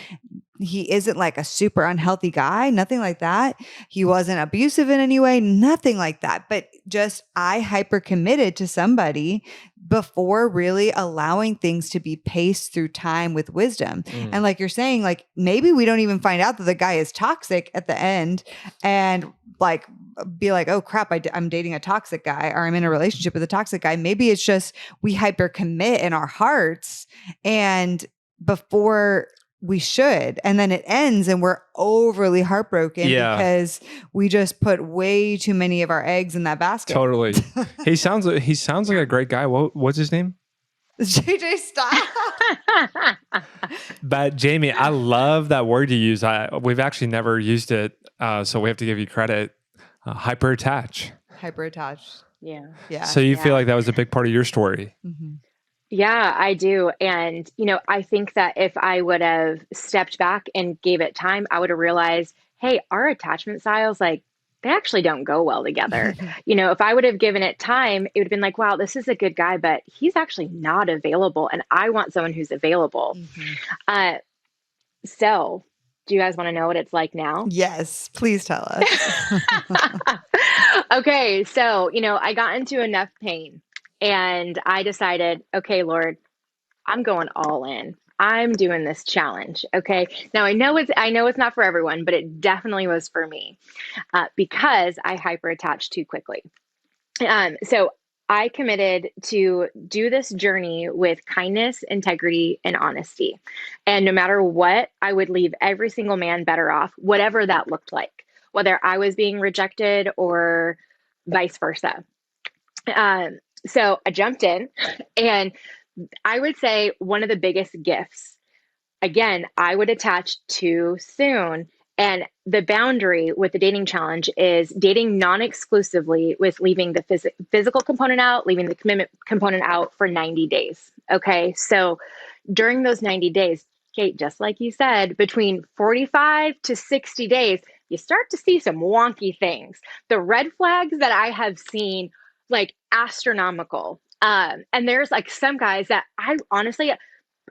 Speaker 3: He isn't like a super unhealthy guy, nothing like that. He wasn't abusive in any way, nothing like that. But just I hyper committed to somebody before really allowing things to be paced through time with wisdom. And like you're saying, like maybe we don't even find out that the guy is toxic at the end and like be like, oh crap, I'm dating a toxic guy or I'm in a relationship with a toxic guy. Maybe it's just we hyper commit in our hearts and before we should. And then it ends and we're overly heartbroken because we just put way too many of our eggs in that basket.
Speaker 2: Totally. He sounds like a great guy. What's his name?
Speaker 3: JJ, stop.
Speaker 2: But Jayme, I love that word you use. We've actually never used it. So we have to give you credit. Hyper attach.
Speaker 3: Hyper attached.
Speaker 1: Yeah.
Speaker 3: Yeah.
Speaker 2: So you feel like that was a big part of your story.
Speaker 3: Mm-hmm.
Speaker 1: Yeah, I do. And, I think that if I would have stepped back and gave it time, I would have realized, hey, our attachment styles, like, they actually don't go well together. If I would have given it time, it would have been like, wow, this is a good guy, but he's actually not available. And I want someone who's available.
Speaker 3: Mhm.
Speaker 1: Uh, so, do you guys want to know what it's like now?
Speaker 3: Yes, please tell us.
Speaker 1: Okay, so, I got into enough pain and I decided, okay, Lord, I'm going all in. I'm doing this challenge. Okay. Now I know it's not for everyone, but it definitely was for me because I hyper attached too quickly. So I committed to do this journey with kindness, integrity, and honesty. And no matter what, I would leave every single man better off, whatever that looked like, whether I was being rejected or vice versa. Um, so I jumped in, and I would say one of the biggest gifts, again, I would attach too soon. And the boundary with the dating challenge is dating non exclusively with leaving the physical component out, leaving the commitment component out for 90 days. Okay. So during those 90 days, Kate, just like you said, between 45 to 60 days, you start to see some wonky things. The red flags that I have seen, like astronomical. And there's like some guys that I honestly,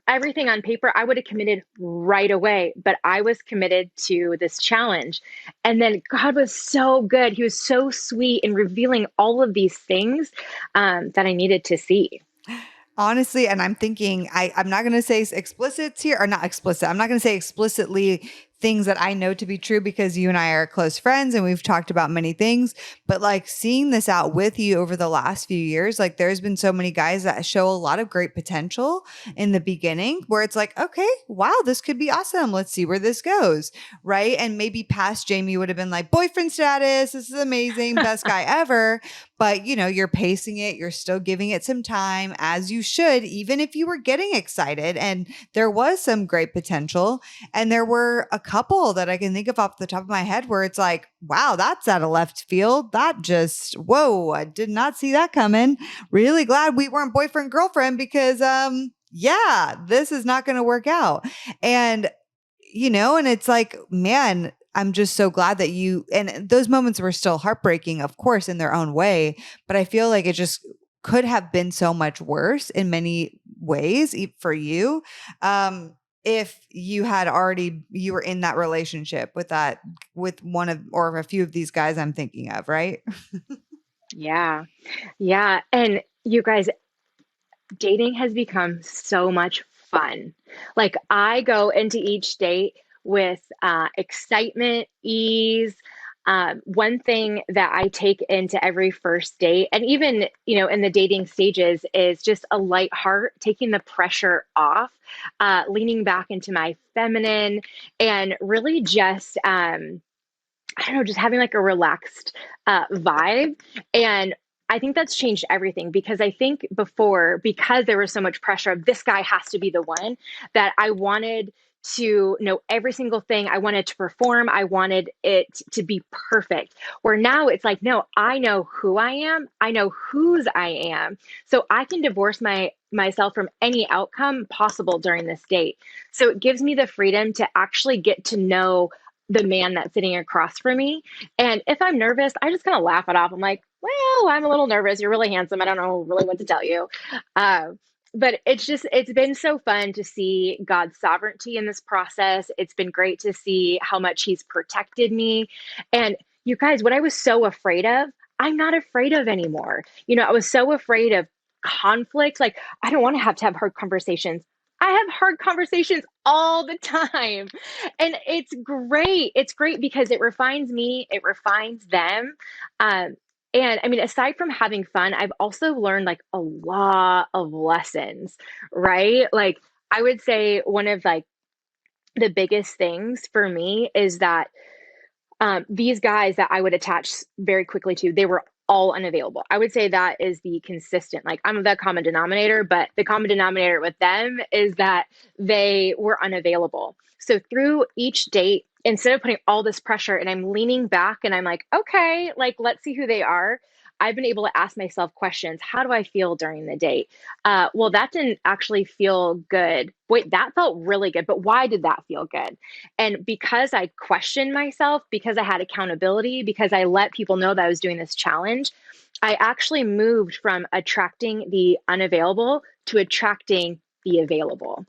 Speaker 1: everything on paper, I would have committed right away, but I was committed to this challenge. And then God was so good. He was so sweet in revealing all of these things that I needed to see.
Speaker 3: Honestly, and I'm thinking, I'm not going to say explicit here, or not explicit. I'm not going to say explicitly things that I know to be true because you and I are close friends and we've talked about many things. But like seeing this out with you over the last few years, like there's been so many guys that show a lot of great potential in the beginning where it's like, okay, wow, this could be awesome. Let's see where this goes. Right. And maybe past Jayme would have been like, boyfriend status. This is amazing. Best guy ever. But you're pacing it, you're still giving it some time as you should, even if you were getting excited and there was some great potential. And there were a couple that I can think of off the top of my head where it's like, wow, that's out of left field. That just, whoa, I did not see that coming. Really glad we weren't boyfriend, girlfriend because, yeah, this is not going to work out. And and it's like, man, I'm just so glad that and those moments were still heartbreaking, of course, in their own way. But I feel like it just could have been so much worse in many ways for you. If you were in that relationship with one of, or a few of these guys I'm thinking of, right?
Speaker 1: Yeah. Yeah. And you guys, dating has become so much fun. Like I go into each date with excitement, ease. One thing that I take into every first date, and even in the dating stages, is just a light heart, taking the pressure off, leaning back into my feminine, and really just I don't know, just having like a relaxed vibe. And I think that's changed everything because I think before, because there was so much pressure of this guy has to be the one, that I wanted to know every single thing. I wanted to perform. I wanted it to be perfect. Where now it's like, no, I know who I am. I know whose I am. So I can divorce myself from any outcome possible during this date. So it gives me the freedom to actually get to know the man that's sitting across from me. And if I'm nervous, I just kind of laugh it off. I'm like, well, I'm a little nervous. You're really handsome. I don't know really what to tell you. Uh, but it's been so fun to see God's sovereignty in this process. It's been great to see how much He's protected me. And you guys, what I was so afraid of, I'm not afraid of anymore. I was so afraid of conflict. Like, I don't want to have hard conversations. I have hard conversations all the time. And it's great. It's great because it refines me, it refines them. Um, and I mean, aside from having fun, I've also learned like a lot of lessons, right? Like, I would say one of like the biggest things for me is that these guys that I would attach very quickly to, they were all unavailable. I would say that is the consistent, like I'm the common denominator, but the common denominator with them is that they were unavailable. So through each date, instead of putting all this pressure and I'm leaning back and I'm like, okay, like, let's see who they are. I've been able to ask myself questions. How do I feel during the date? Well, that didn't actually feel good. Wait, that felt really good. But why did that feel good? And because I questioned myself, because I had accountability, because I let people know that I was doing this challenge, I actually moved from attracting the unavailable to attracting the available.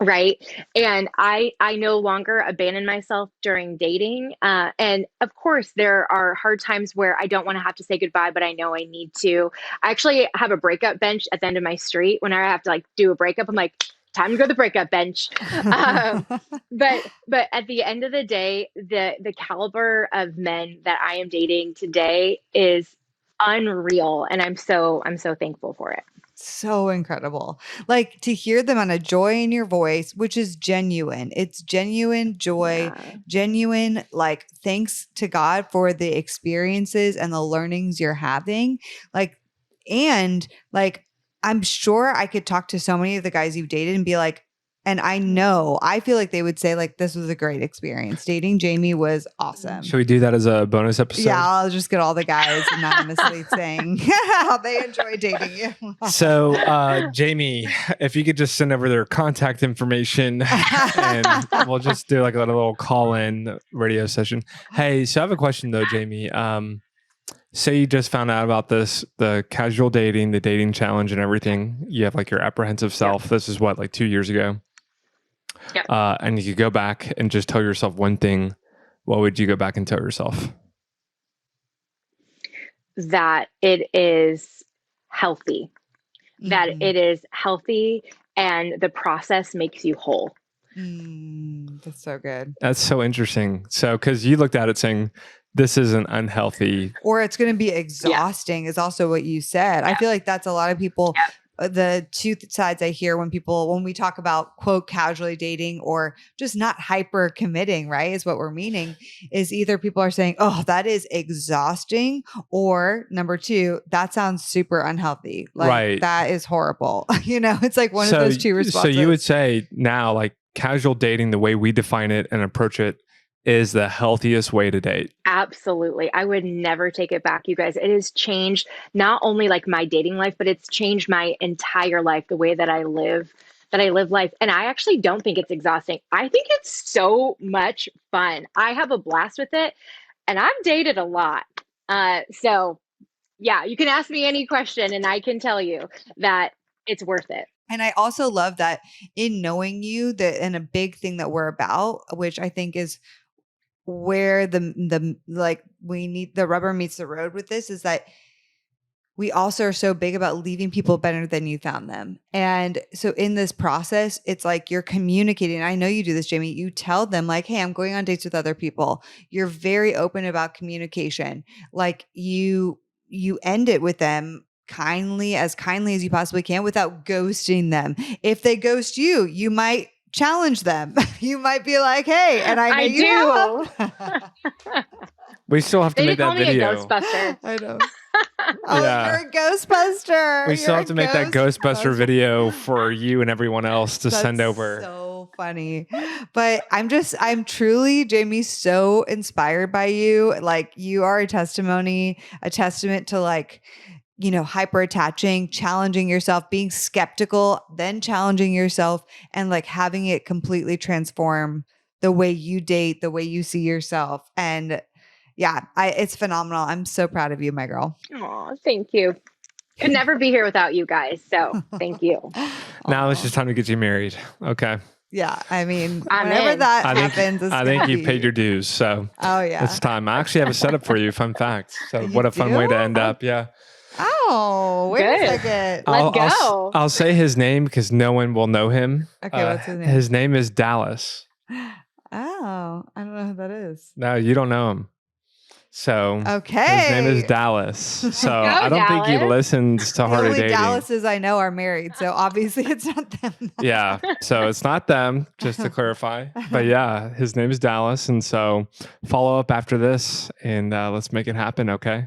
Speaker 1: Right. And I no longer abandon myself during dating. And of course, there are hard times where I don't want to have to say goodbye, but I know I need to. I actually have a breakup bench at the end of my street. When I have to like do a breakup, I'm like, time to go to the breakup bench. Um, but at the end of the day, the caliber of men that I am dating today is unreal. And I'm so thankful for it.
Speaker 3: So incredible. Like to hear the amount of joy in your voice, which is genuine. It's genuine joy,
Speaker 1: Yeah.
Speaker 3: genuine, like thanks to God for the experiences and the learnings you're having. Like, and like, I'm sure I could talk to so many of the guys you've dated and be like, and I feel like they would say, like, this was a great experience. Dating Jayme was awesome.
Speaker 2: Should we do that as a bonus episode?
Speaker 3: Yeah, I'll just get all the guys anonymously saying how they enjoy dating you.
Speaker 2: So, Jayme, if you could just send over their contact information and we'll just do like a little call-in radio session. Hey, so I have a question though, Jayme. Say you just found out about this, the casual dating, the dating challenge and everything. You have like your apprehensive self.
Speaker 1: Yep.
Speaker 2: This is what, like 2 years ago?
Speaker 1: Yep.
Speaker 2: And you could go back and just tell yourself one thing. What would you go back and tell yourself?
Speaker 1: That it is healthy, that
Speaker 3: Mhm.
Speaker 1: it is healthy and the process makes you whole.
Speaker 3: That's so good.
Speaker 2: That's so interesting. So, because you looked at it saying, this is an unhealthy.
Speaker 3: Or it's going to be exhausting is also what you said. I feel like that's a lot of people. The two sides I hear when we talk about quote casually dating or just not hyper committing, right? Is what we're meaning is either people are saying, oh, that is exhausting. Or number two, that sounds super unhealthy. Like
Speaker 2: Right.
Speaker 3: that is horrible. It's like one of those two responses.
Speaker 2: So you would say now, like casual dating, the way we define it and approach it is the healthiest way to date.
Speaker 1: Absolutely. I would never take it back, you guys. It has changed not only like my dating life, but it's changed my entire life, the way that I live life. And I actually don't think it's exhausting. I think it's so much fun. I have a blast with it and I've dated a lot. So yeah, you can ask me any question and I can tell you that it's worth it.
Speaker 3: And I also love that in knowing you that, and a big thing that we're about, which I think is where the like we need the rubber meets the road with this, is that we also are so big about leaving people better than you found them. And so in this process, it's like you're communicating. I know you do this, Jayme. You tell them like, hey, I'm going on dates with other people. You're very open about communication. Like you end it with them kindly as you possibly can without ghosting them. If they ghost you, you might challenge them. You might be like, hey, and I know
Speaker 1: do.
Speaker 2: We still have to
Speaker 1: They
Speaker 2: make
Speaker 1: call
Speaker 2: that
Speaker 1: me
Speaker 2: video.
Speaker 1: a Ghostbuster.
Speaker 3: I know. Oh,
Speaker 2: Yeah.
Speaker 3: you're a Ghostbuster.
Speaker 2: We still have to make that Ghostbuster video for you and everyone else to send over.
Speaker 3: So funny. But I'm truly, Jayme, so inspired by you. Like you are a testament to like, hyper attaching, challenging yourself, being skeptical, then challenging yourself and like having it completely transform the way you date, the way you see yourself. And yeah, it's phenomenal. I'm so proud of you, my girl.
Speaker 1: Oh, thank you. Could never be here without you guys. So thank you.
Speaker 2: Now it's just time to get you married. Okay.
Speaker 3: Yeah. I mean,
Speaker 1: I'm
Speaker 3: whenever
Speaker 1: in.
Speaker 3: that
Speaker 2: I think-
Speaker 3: happens, it's
Speaker 2: I think
Speaker 3: gonna
Speaker 2: you
Speaker 3: be-
Speaker 2: paid your dues. So
Speaker 3: Oh yeah.
Speaker 2: it's time. I actually have a setup for you. Fun fact. So
Speaker 3: You
Speaker 2: what a fun way
Speaker 3: do?
Speaker 2: to end up. Yeah.
Speaker 3: Oh, wait a
Speaker 1: Good.
Speaker 3: second.
Speaker 1: Let's go.
Speaker 2: I'll say his name because no one will know him.
Speaker 3: Okay, what's his name?
Speaker 2: His name is Dallas.
Speaker 3: Oh, I don't know who that is.
Speaker 2: No, you don't know him. So
Speaker 3: Okay.
Speaker 2: his name is Dallas. So
Speaker 1: Go,
Speaker 2: I don't think he
Speaker 1: Dallas.
Speaker 2: listens to
Speaker 3: The
Speaker 2: Hearty
Speaker 3: only
Speaker 2: Dating.
Speaker 3: Dallases I know are married, so obviously it's not them.
Speaker 2: Yeah. So it's not them, just to clarify. But yeah, his name is Dallas. And so follow up after this and let's make it happen. Okay.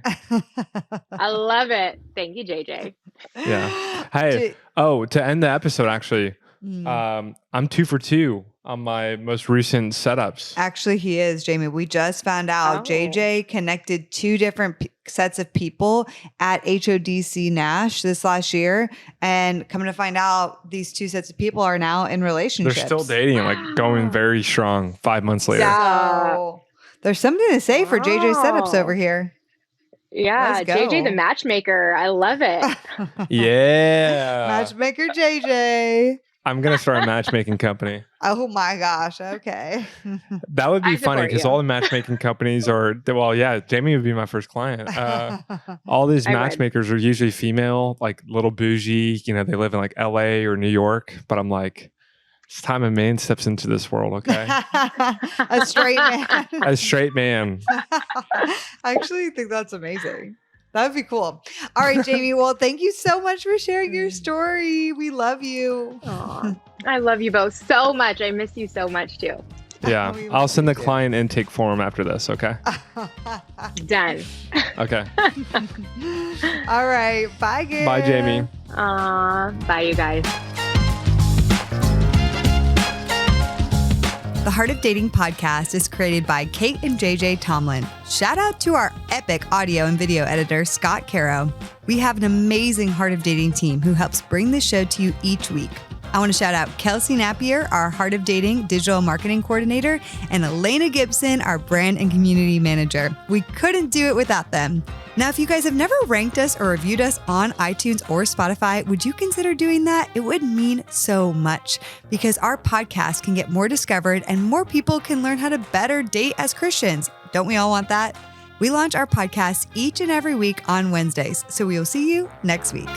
Speaker 1: I love it. Thank you, JJ.
Speaker 2: Yeah. Hey, to end the episode, actually,
Speaker 3: Mm.
Speaker 2: I'm 2 for 2 on my most recent setups.
Speaker 3: Actually, he is, Jayme. We just found out JJ connected 2 different sets of people at HODC Nash this last year. And coming to find out, these 2 sets of people are now in relationships.
Speaker 2: They're still dating, like going very strong 5 months later.
Speaker 3: So there's something to say for JJ setups over here.
Speaker 1: Yeah, JJ the matchmaker. I love it.
Speaker 2: Yeah.
Speaker 3: Matchmaker JJ.
Speaker 2: I'm going to start a matchmaking company.
Speaker 3: Oh my gosh. Okay.
Speaker 2: That would be funny because all the matchmaking companies are, well, yeah, Jayme would be my first client. All these matchmakers are usually female, like little bougie, you know, they live in like LA or New York. But I'm like, it's time a man steps into this world, okay?
Speaker 3: A straight man.
Speaker 2: A straight man.
Speaker 3: I actually think that's amazing. That would be cool. All right, Jayme. Well, thank you so much for sharing your story. We love you.
Speaker 1: Aww, I love you both so much. I miss you so much too.
Speaker 2: Yeah. I'll send the client intake form after this, okay?
Speaker 1: Done.
Speaker 2: Okay.
Speaker 3: All right. Bye, guys.
Speaker 2: Bye, Jayme.
Speaker 1: Bye, you guys.
Speaker 3: The Heart of Dating podcast is created by Kate and JJ Tomlin. Shout out to our epic audio and video editor, Scott Caro. We have an amazing Heart of Dating team who helps bring the show to you each week. I want to shout out Kelsey Napier, our Heart of Dating digital marketing coordinator, and Elena Gibson, our brand and community manager. We couldn't do it without them. Now, if you guys have never ranked us or reviewed us on iTunes or Spotify, would you consider doing that? It would mean so much because our podcast can get more discovered and more people can learn how to better date as Christians. Don't we all want that? We launch our podcast each and every week on Wednesdays, so we will see you next week.